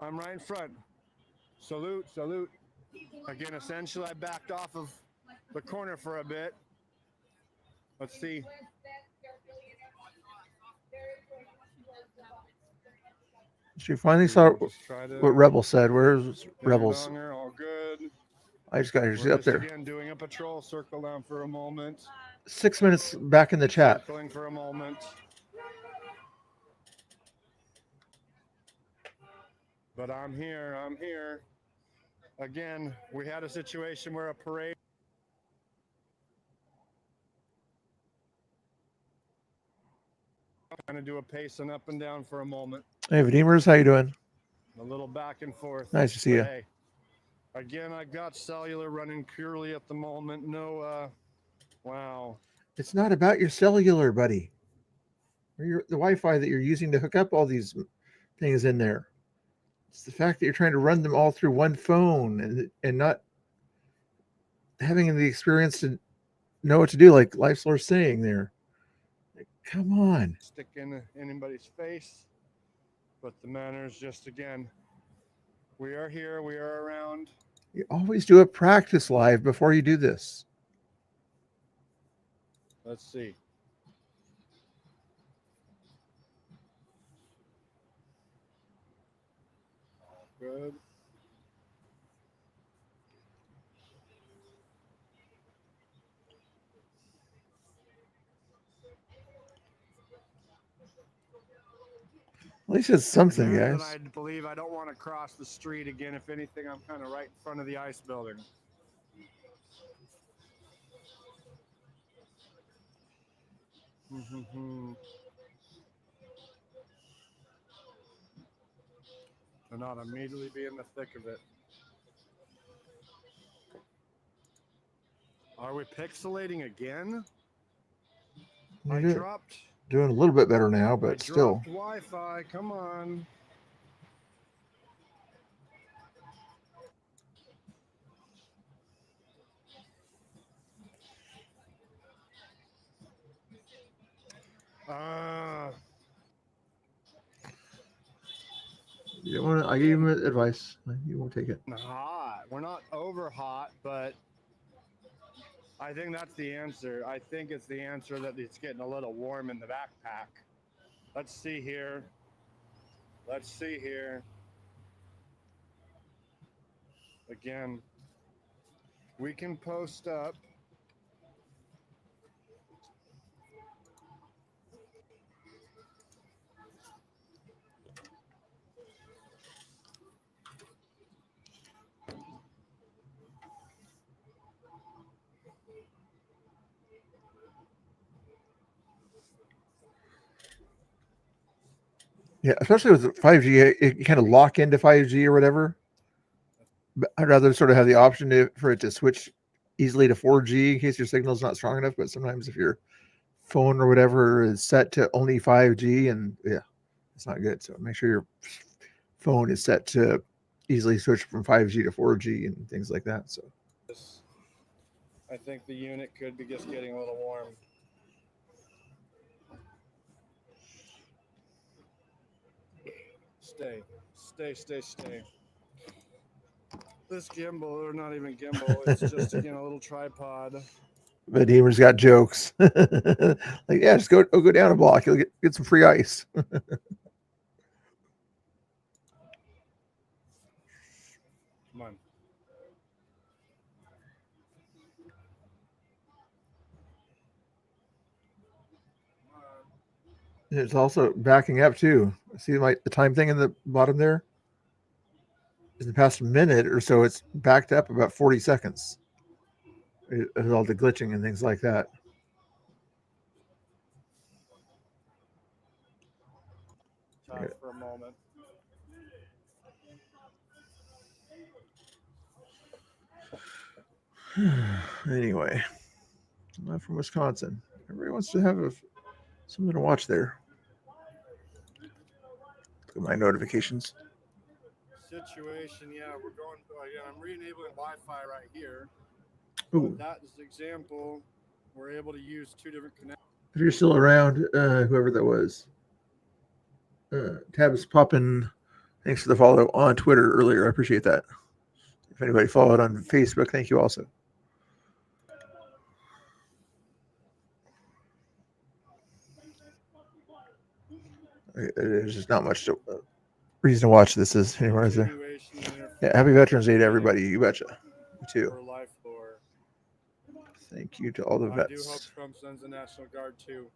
I'm right in front. Salute. Again, essentially, I backed off of the corner for a bit. Let's see. She finally saw what Rebel said. Where's Rebels? All good. I just got here. She's We're up there. Again, doing a patrol. Circle down for a moment. 6 minutes back in the chat. Circling for a moment. But I'm here. Again, we had a situation where a parade. I'm going to do a pacing up and down for a moment. Hey, Vadimers, how you doing? A little back and forth. Nice to see you. Hey, again, I got cellular running purely at the moment. No, wow. It's not about your cellular, buddy. Or the Wi-Fi that you're using to hook up all these things in there. It's the fact that you're trying to run them all through one phone and not having the experience to know what to do, like LifeSource saying there. Like, come on. Stick in anybody's face. But the manners, just again, we are here, we are around. You always do a practice live before you do this. Let's see. Good. At least it's something, Again, guys. I believe I don't want to cross the street again. If anything, I'm kind of right in front of the ice building. To not immediately be in the thick of it. Are we pixelating again? I dropped. Doing a little bit better now, but I still. dropped Wi-Fi. Come on. You want? I gave him advice. You won't take it. Hot. We're not over hot, but I think that's the answer. I think it's the answer that it's getting a little warm in the backpack. Let's see here. Let's see here. Again, we can post up. Yeah, especially with 5G, you kind of lock into 5G or whatever. But I'd rather sort of have the option for it to switch easily to 4G in case your signal's not strong enough. But sometimes if your phone or whatever is set to only 5G, and yeah, it's not good. So make sure your phone is set to easily switch from 5G to 4G and things like that. So I think the unit could be just getting a little warm. Stay. This gimbal, or not even gimbal, it's just, again, a little tripod. but Deemer's got jokes. Like, yeah, just go down a block. You'll get some free ice. Come on. It's also backing up too. See the time thing in the bottom there? In the past minute or so, it's backed up about 40 seconds. With all the glitching and things like that. Talk for a moment. Anyway, I'm from Wisconsin. Everybody wants to have something to watch there. Look at my notifications. Situation, yeah, we're going, again, I'm re-enabling Wi-Fi right here. Ooh. That is the example. We're able to use two different connections. If you're still around, whoever that was, Tabs popping. Thanks for the follow on Twitter earlier. I appreciate that. If anybody followed on Facebook, thank you also. There's just not much reason to watch this anymore, is there? Yeah, happy Veterans Day to everybody. You betcha. You too. Thank you to all the vets. I do hope Trump sends the National Guard too.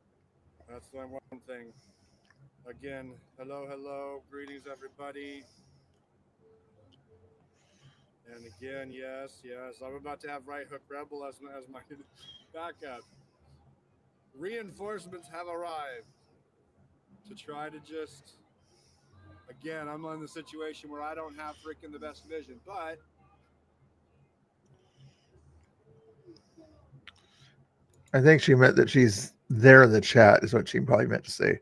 That's the one thing. Again, hello, greetings everybody. And again, yes, I'm about to have Right Hook Rebel as my backup. Reinforcements have arrived to try to just, again, I'm in the situation where I don't have freaking the best vision, but I think she meant that she's there in the chat is what she probably meant to say.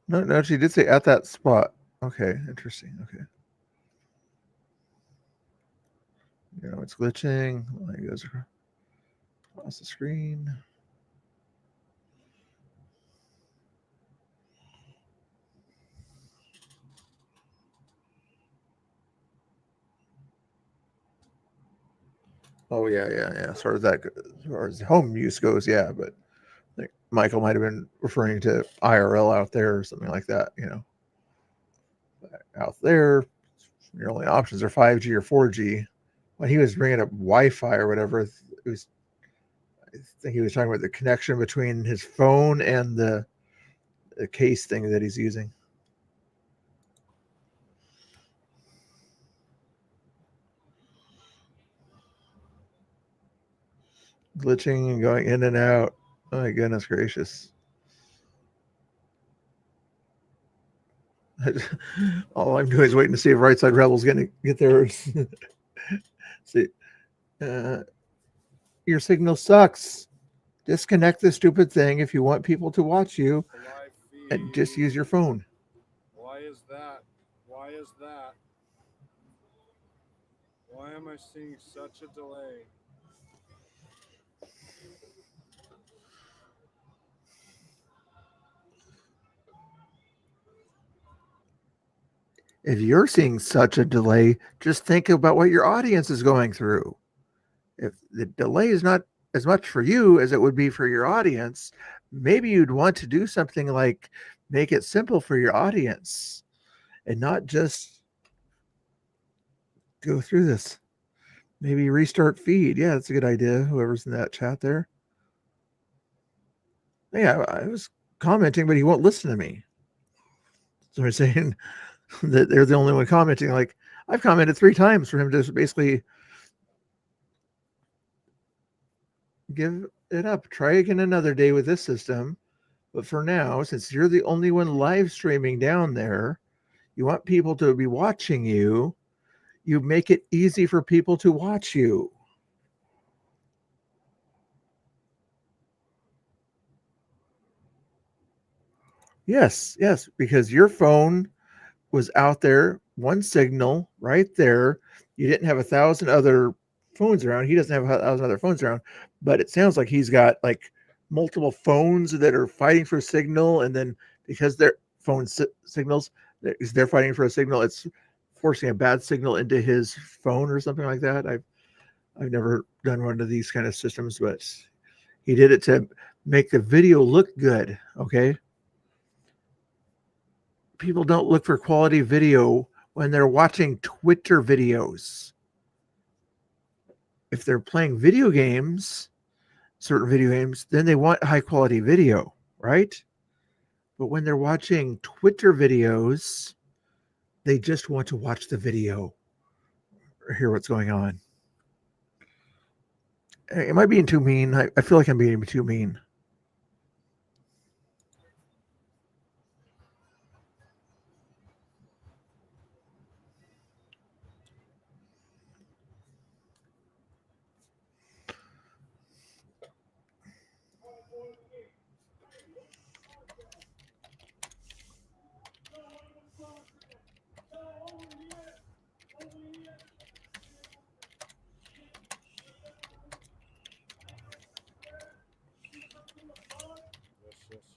No, she did say at that spot. Okay, interesting. Okay. You know, it's glitching. It goes across the screen. Oh yeah. As far as as far as home use goes, yeah. But I think Michael might have been referring to IRL out there or something like that. Out there, your only options are 5G or 4G. When he was bringing up Wi-Fi or whatever, it was. I think he was talking about the connection between his phone and the case thing that he's using. Glitching and going in and out. Oh my goodness gracious. All I'm doing is waiting to see if Right Side Rebel's going to get theirs. See, your signal sucks. Disconnect the stupid thing if you want people to watch you, and just use your phone. Why is that? Why is that? Why am I seeing such a delay? If you're seeing such a delay, just think about what your audience is going through. If the delay is not as much for you as it would be for your audience, maybe you'd want to do something like make it simple for your audience and not just go through this. Maybe restart feed. Yeah, that's a good idea. Whoever's in that chat there. Yeah, I was commenting, but he won't listen to me. So we're saying that they're the only one commenting. Like, I've commented 3 times for him to basically give it up. Try again another day with this system. But for now, since you're the only one live streaming down there, you want people to be watching you. You make it easy for people to watch you. Yes, because your phone was out there, one signal right there. You didn't have 1,000 other phones around. He doesn't have 1,000 other phones around, but it sounds like he's got like multiple phones that are fighting for a signal, and then because their phone signals, they're fighting for a signal, it's forcing a bad signal into his phone or something like that. I've never done one of these kind of systems, but he did it to make the video look good. Okay. People don't look for quality video when they're watching Twitter videos. If they're playing video games, certain video games, then they want high quality video, right? But when they're watching Twitter videos, they just want to watch the video or hear what's going on. Am I being too mean? I feel like I'm being too mean.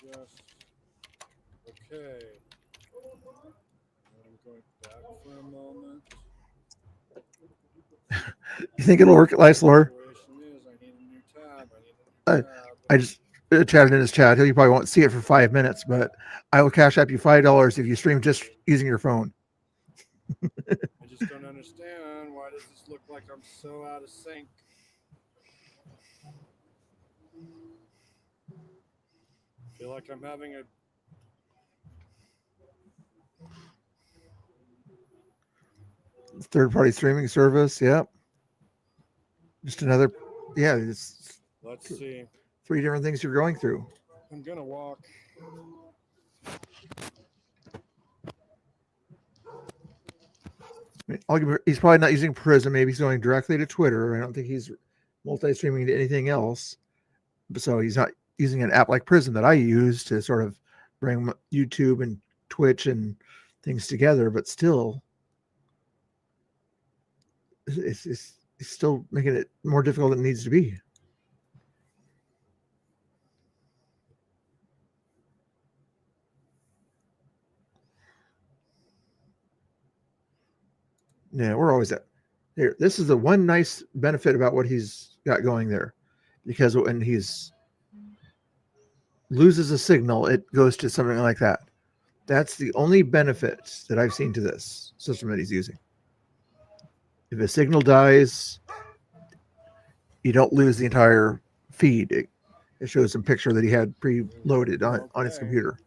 Yes. Okay. I'm going back for a moment. You think it'll work, Lyslor? I just chatted in his chat. You probably won't see it for 5 minutes, but I will cash up you $5 if you stream just using your phone. I just don't understand. Why does this look like I'm so out of sync? I feel like I'm having a Third-party streaming service. Yep. Just another. Yeah. Let's see. 3 different things you're going through. I'm gonna walk. He's probably not using Prism. Maybe he's going directly to Twitter. I don't think he's multi-streaming to anything else. So he's not using an app like Prism that I use to sort of bring YouTube and Twitch and things together. But still, it's still making it more difficult than it needs to be. Yeah, we're always at Here, this is the one nice benefit about what he's got going there, because when he's loses a signal, it goes to something like that. That's the only benefit that I've seen to this system that he's using. If a signal dies, you don't lose the entire feed. It shows some picture that he had preloaded on his computer.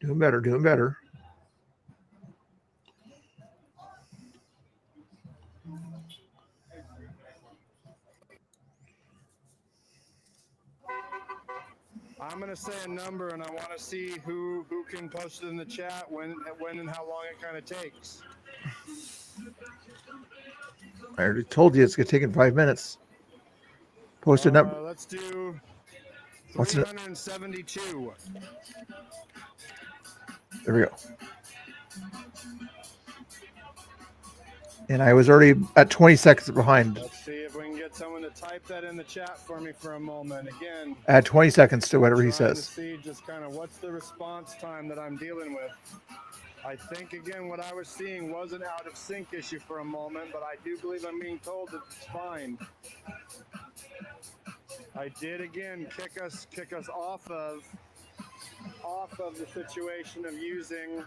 Doing better, doing better. I'm going to say a number, and I want to see who can post it in the chat, when and how long it kind of takes. I already told you it's going to take 5 minutes. Post a number. Let's do What's it? 372. There we go. And I was already at 20 seconds behind. Let's see if we can get someone to type that in the chat for me for a moment. Again, Add 20 seconds to whatever he trying says. to see just kind of what's the response time that I'm dealing with. I think, again, what I was seeing was an out of sync issue for a moment, but I do believe I'm being told that it's fine. I did, again, kick us off of the situation of using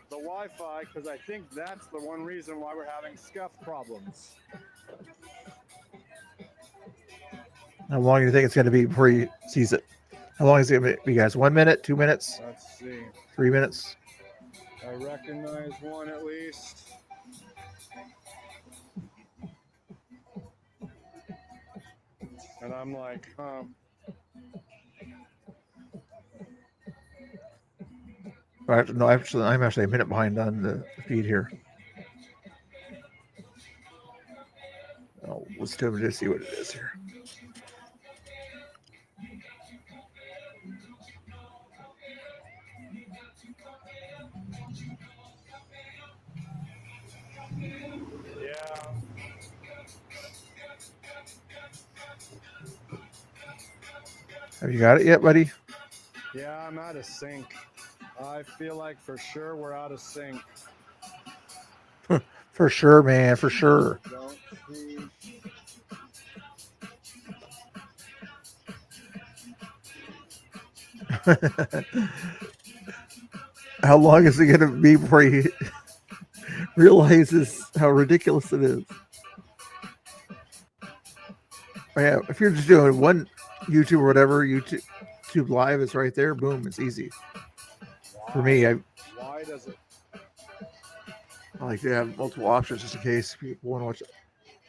the Wi-Fi, because I think that's the one reason why we're having scuff problems. How long do you think it's going to be before he sees it? How long is it going to be, guys? 1 minute, 2 minutes, Let's see. 3 minutes? I recognize one at least. And I'm like, huh. No, actually, I'm actually a minute behind on the feed here. Oh, let's do it to see what it is here. Yeah. Have you got it yet, buddy? Yeah, I'm out of sync. I feel like for sure we're out of sync. For sure, man, for sure. Don't see. How long is it going to be before he realizes how ridiculous it is? Yeah, if you're just doing one YouTube or whatever, YouTube Live is right there. Boom, it's easy. For me, Why does it? I like to have multiple options just in case people want to watch it.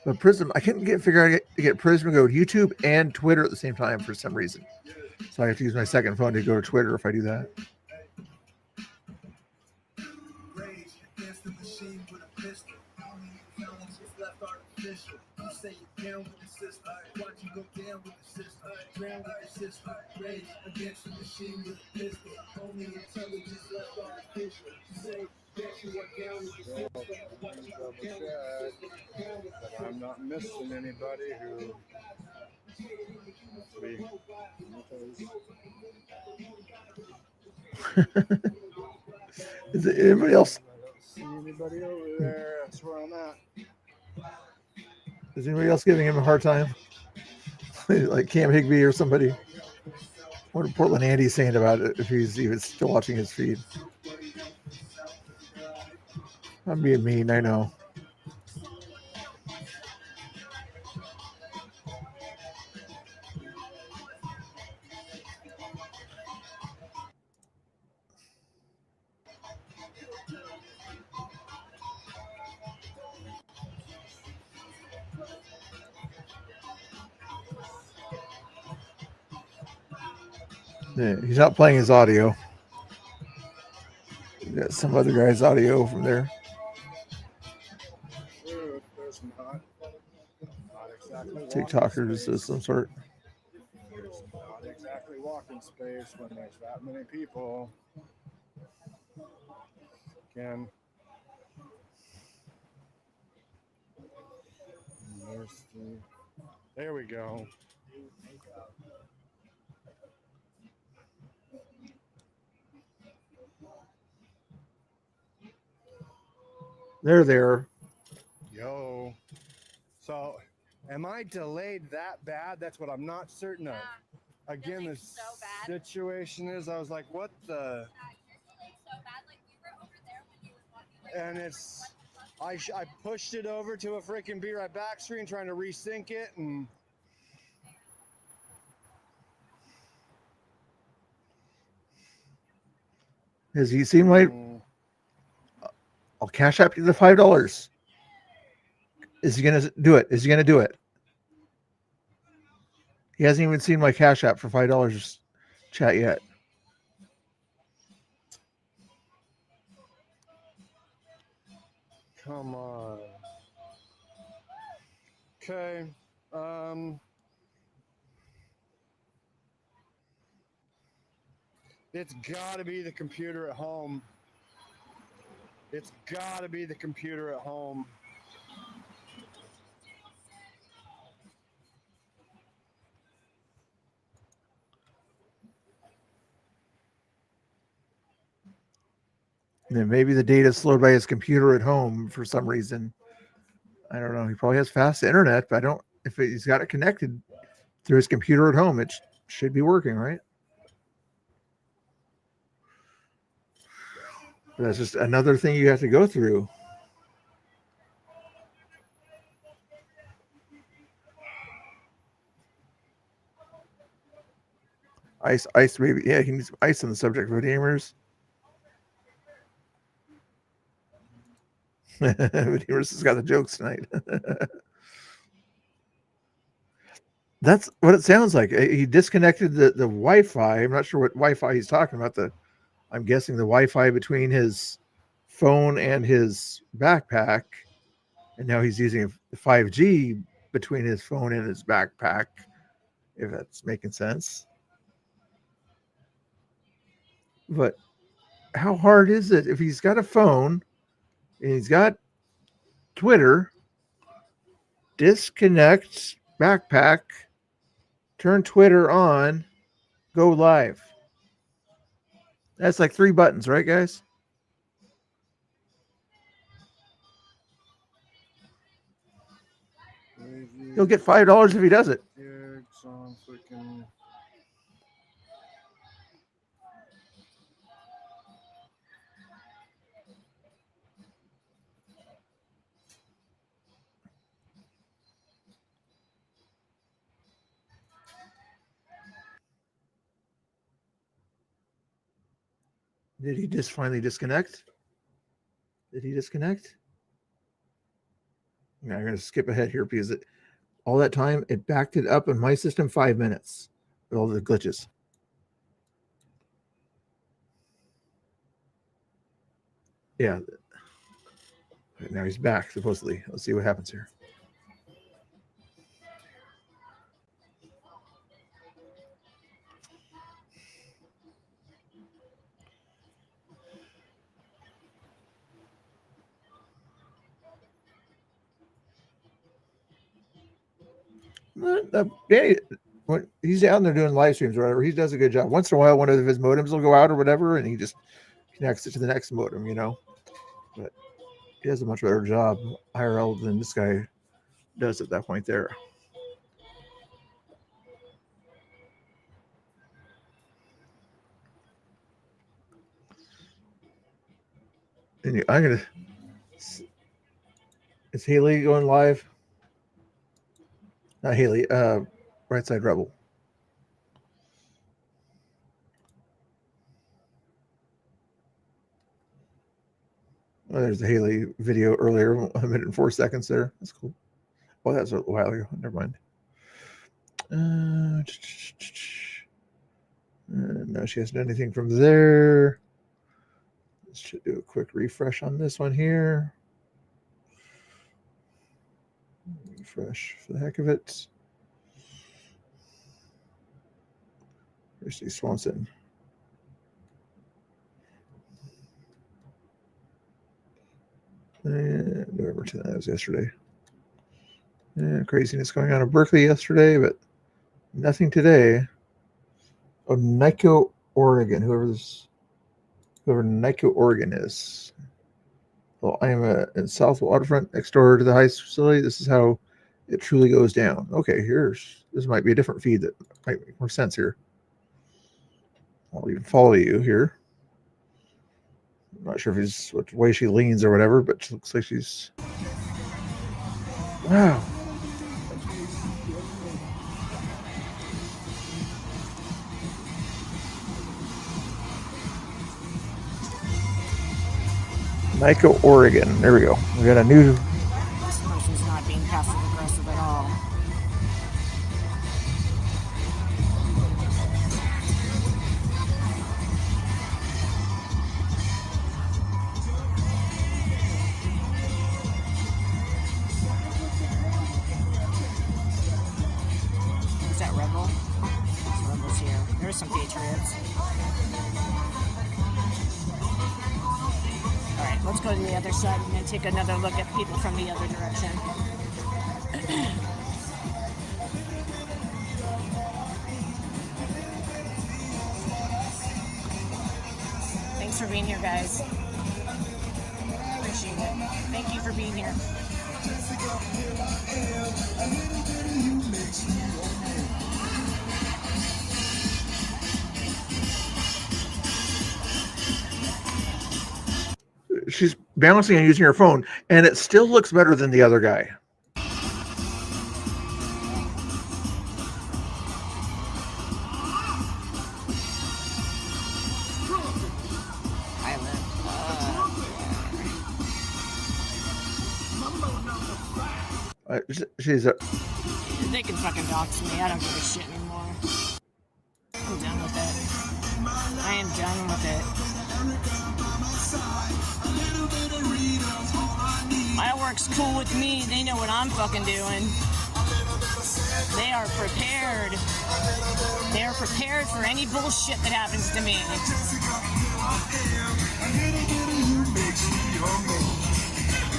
But Prism, I couldn't figure out to get Prism to go to YouTube and Twitter at the same time for some reason. So I have to use my second phone to go to Twitter if I do that. But I'm not missing anybody who. Is it anybody else? I don't see anybody over there. That's where I'm at. Is anybody else giving him a hard time? Like Cam Higbee or somebody? What did Portland Andy saying about it if he's even still watching his feed? I'm being mean, I know. Yeah, he's not playing his audio. You got some other guy's audio from there. There's not exactly TikTokers of some sort. There's not exactly walking space when there's that many people. Again. There we go. They're there. Yo. So, am I delayed that bad? That's what I'm not certain of. Again, the situation is, I was like, what the? And it's, I pushed it over to a freaking Be Right Back screen trying to resync it, and Does he seem like I'll cash up you the $5? Is he gonna do it? Is he gonna do it? He hasn't even seen my cash app for $5 chat yet. come on. Okay. It's got to be the computer at home. It's got to be the computer at home. And then maybe the data is slowed by his computer at home for some reason. I don't know. He probably has fast internet, but I don't. If he's got it connected through his computer at home, it should be working, right? But that's just another thing you have to go through. Ice, maybe. Yeah, he needs ice on the subject of gamers. Gamers has got the jokes tonight. That's what it sounds like. He disconnected the Wi-Fi. I'm not sure what Wi-Fi he's talking about. I'm guessing the Wi-Fi between his phone and his backpack, and now he's using 5G between his phone and his backpack, if that's making sense. But how hard is it if he's got a phone and he's got Twitter, disconnect backpack, turn Twitter on, go live? That's like 3 buttons, right, guys? He'll get $5 if he does it. Did he just finally disconnect? Did he disconnect? Yeah, I'm going to skip ahead here because all that time it backed it up in my system 5 minutes with all the glitches. Yeah. Now he's back, supposedly. Let's see what happens here. Yeah, when he's out there doing live streams or whatever, he does a good job. Once in a while, one of his modems will go out or whatever, and he just connects it to the next modem, But he does a much better job IRL than this guy does at that point there. And I'm gonna. Is Haley going live? Not Haley. Right Side Rebel. Oh, there's the Haley video earlier, 1 minute and 4 seconds there. That's cool. Oh, that's a while ago. Never mind. No, she hasn't done anything from there. Let's do a quick refresh on this one here. Refresh for the heck of it. Christy Swanson. And November 10th, that was yesterday. Craziness going on in Berkeley yesterday, but nothing today. Oh, Nico, Oregon. Whoever Nico, Oregon is. Well, I am in South Waterfront next door to the Heist facility. This is how it truly goes down. Okay, this might be a different feed that might make more sense here. I'll even follow you here. I'm not sure if he's what way she leans or whatever, but she looks like she's. Wow. Nico, Oregon. There we go. We got a new. This person's not being passive aggressive at all. Is that Rebel? There's Rebels here. There's some Patriots. All right, let's go to the other side and then take another look at people from the other direction. Thanks for being here, guys. Appreciate it. Thank you for being here. She's balancing and using her phone, and it still looks better than the other guy. She's a. They can fucking dox me. I don't give a shit anymore. I'm done with it. I am done with it. My work's cool with me. They know what I'm fucking doing. They are prepared. They are prepared for any bullshit that happens to me.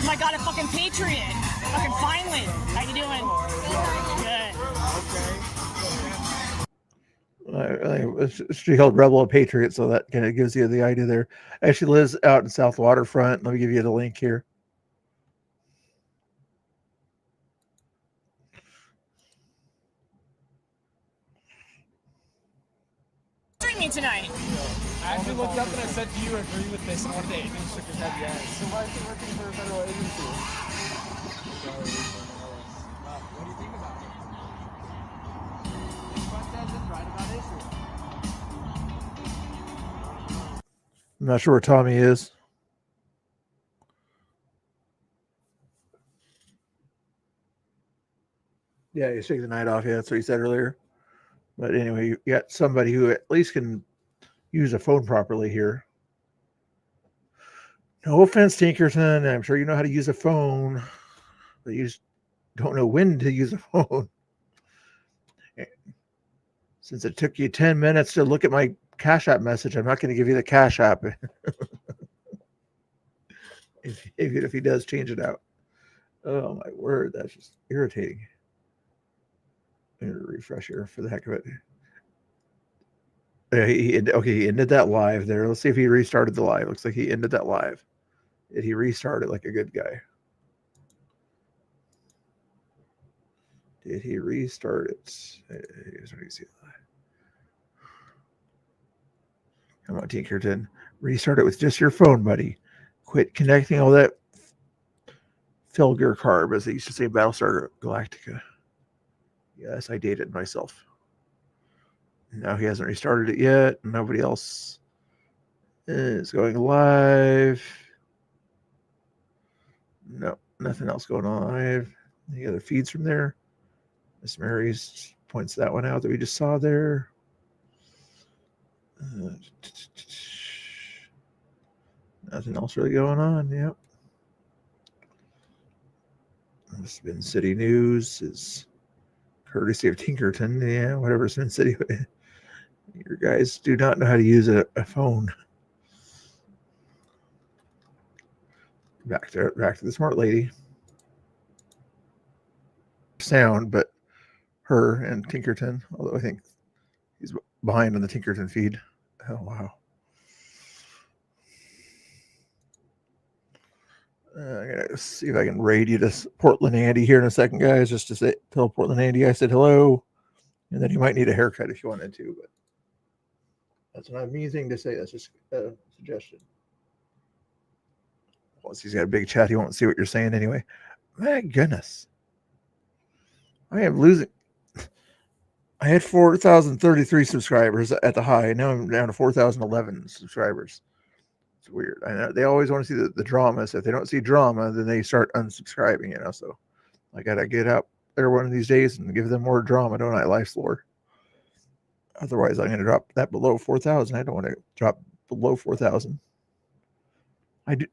Oh my god, a fucking Patriot. Fucking finally. How you doing? Good. She called Rebel a Patriot, so that kind of gives you the idea there. Actually lives out in South Waterfront. Let me give you the link here. Streaming tonight. I actually looked up and I said, do you agree with this? And one of the agents shook his head yes. So why is he working for a federal agency? What do you think about it? Right about Israel. I'm not sure where Tommy is. Yeah, he's taking the night off. Yeah, that's what he said earlier. But anyway, you got somebody who at least can use a phone properly here. No offense, Tinkerton. I'm sure you know how to use a phone, but you just don't know when to use a phone. Since it took you 10 minutes to look at my Cash App message, I'm not going to give you the Cash App. if he does change it out. Oh, my word. That's just irritating. I'm going to refresh here for the heck of it. Yeah, he ended that live there. Let's see if he restarted the live. Looks like he ended that live. Did he restart it like a good guy? Did he restart it? Here's what you see. Come on, Tinkerton. Restart it with just your phone, buddy. Quit connecting all that Filger carb, as they used to say, Battlestar Galactica. Yes, I dated myself. Now he hasn't restarted it yet. Nobody else is going live. No, nothing else going on live. Any other feeds from there? Miss Mary's points that one out that we just saw there. Nothing else really going on. Yep. This has been City News. Is courtesy of Tinkerton. Yeah, whatever's been City. Your guys do not know how to use a phone. Back to the smart lady. Sound, but her and Tinkerton. Although I think he's behind on the Tinkerton feed. Oh wow. I'm gonna see if I can raid you to Portland Andy here in a second, guys, just to tell Portland Andy I said hello, and then you might need a haircut if you wanted to, but that's not a mean thing to say. That's just a suggestion. Once he's got a big chat, he won't see what you're saying anyway. My goodness, I am losing. I had 4,033 subscribers at the high, and now I'm down to 4,011 subscribers. It's weird. I know they always want to see the drama. So if they don't see drama, then they start unsubscribing, So I got to get out there one of these days and give them more drama, don't I, Life's Lore? Otherwise, I'm going to drop that below 4,000. I don't want to drop below 4,000.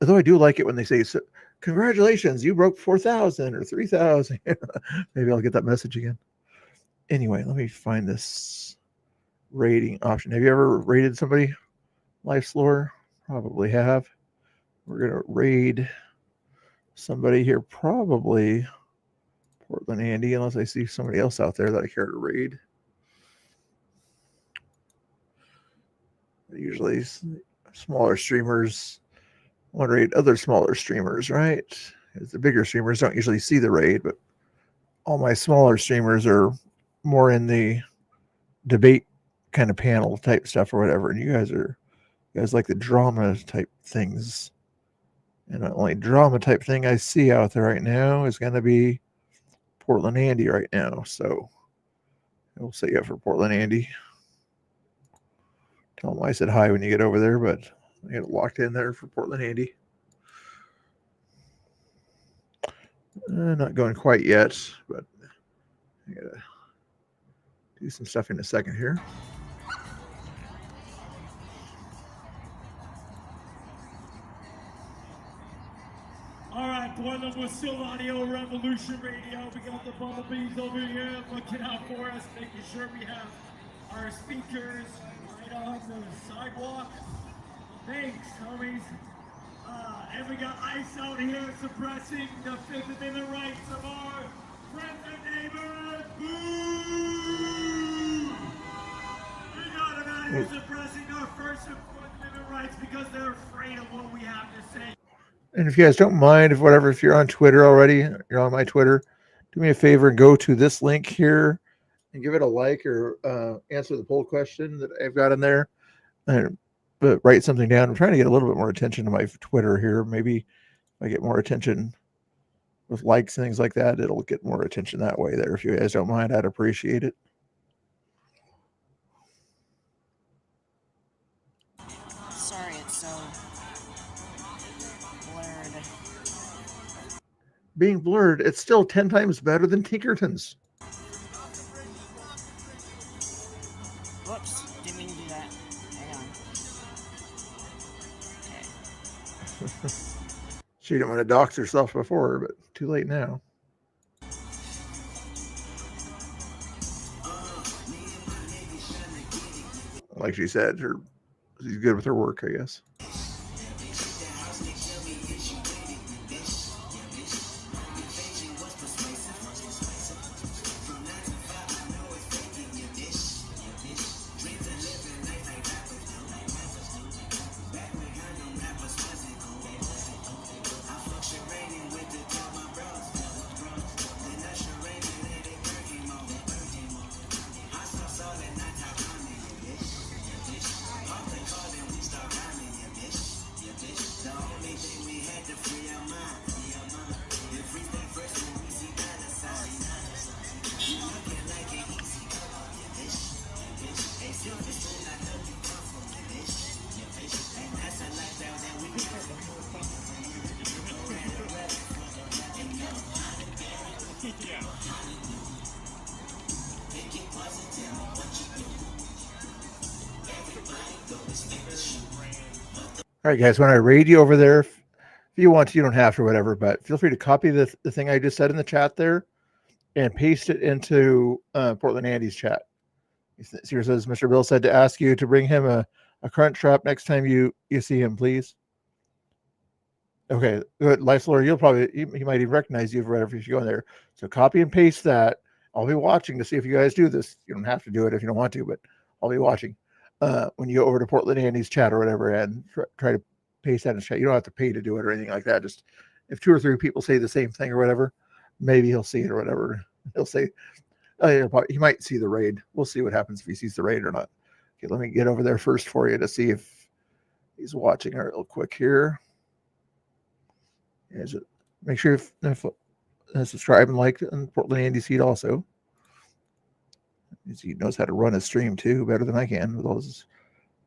Although I do like it when they say, so, congratulations, you broke 4,000 or 3,000. Maybe I'll get that message again. Anyway, let me find this rating option. Have you ever rated somebody? Life's Lore? Probably have. We're going to raid somebody here, probably Portland Andy, unless I see somebody else out there that I care to raid. Usually smaller streamers want to raid other smaller streamers, right? The bigger streamers don't usually see the raid, but all my smaller streamers are more in the debate kind of panel type stuff or whatever. And you guys like the drama type things. And the only drama type thing I see out there right now is going to be Portland Andy right now. So we'll set you up for Portland Andy. Tell him I said hi when you get over there, but I get locked in there for Portland Andy. Not going quite yet, but I got to do some stuff in a second here. All right, Portland, we're still Audio Revolution Radio. We got the bumblebees over here looking out for us, making sure we have our speakers right on the sidewalk. Thanks, homies. And we got ICE out here suppressing the Fifth Amendment rights of our friends and neighbors. Boo! We got them out here suppressing our First and Fourth Amendment rights because they're afraid of what we have to say. And if you guys don't mind, if you're on Twitter already, you're on my Twitter, do me a favor and go to this link here and give it a like or answer the poll question that I've got in there. But write something down. I'm trying to get a little bit more attention to my Twitter here. Maybe if I get more attention with likes and things like that, it'll get more attention that way there. If you guys don't mind, I'd appreciate it. Sorry, it's so blurred. Being blurred, it's still 10 times better than Tinkerton's. Whoops, didn't mean to do that. Hang on. She didn't want to dox herself before, but too late now. Like she said, she's good with her work, I guess. All right, guys, when I raid you over there, if you want to, you don't have to or whatever, but feel free to copy the thing I just said in the chat there and paste it into Portland Andy's chat. Here says, Mr. Bill said to ask you to bring him a crunch trap next time you see him, please. Okay, good. Life's Lore, he might even recognize you for whatever if you go in there. So copy and paste that. I'll be watching to see if you guys do this. You don't have to do it if you don't want to, but I'll be watching. When you go over to Portland Andy's chat or whatever and try to paste that in chat. You don't have to pay to do it or anything like that. Just if 2 or 3 people say the same thing or whatever, maybe he'll see it or whatever. He'll say, oh, yeah, he might see the raid. We'll see what happens if he sees the raid or not. Okay, let me get over there first for you to see if he's watching it real quick here. Make sure if subscribe and like on Portland Andy Seed also. He knows how to run a stream too better than I can with all his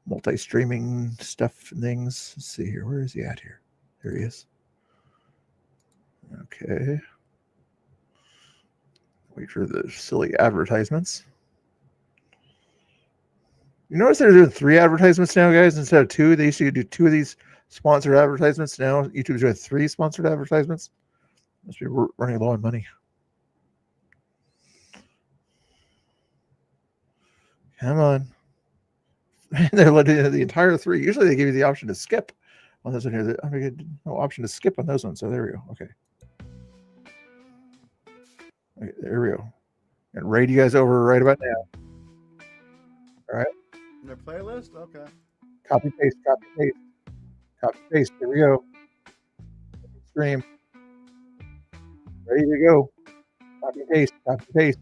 multi-streaming stuff and things. Let's see here. Where is he at here? There he is. Okay. Wait for the silly advertisements. You notice they're doing 3 advertisements now, guys, instead of 2. They used to do 2 of these sponsored advertisements. Now YouTube's doing 3 sponsored advertisements. Must be running low on money. Come on. They're letting the entire 3. Usually they give you the option to skip on this one here. I mean, no option to skip on those ones. So there we go. Okay. Okay, there we go. And raid you guys over right about now. All right. Their playlist? Okay. Copy paste, copy paste, copy paste. Here we go. Stream. Ready to go. Copy paste, copy paste.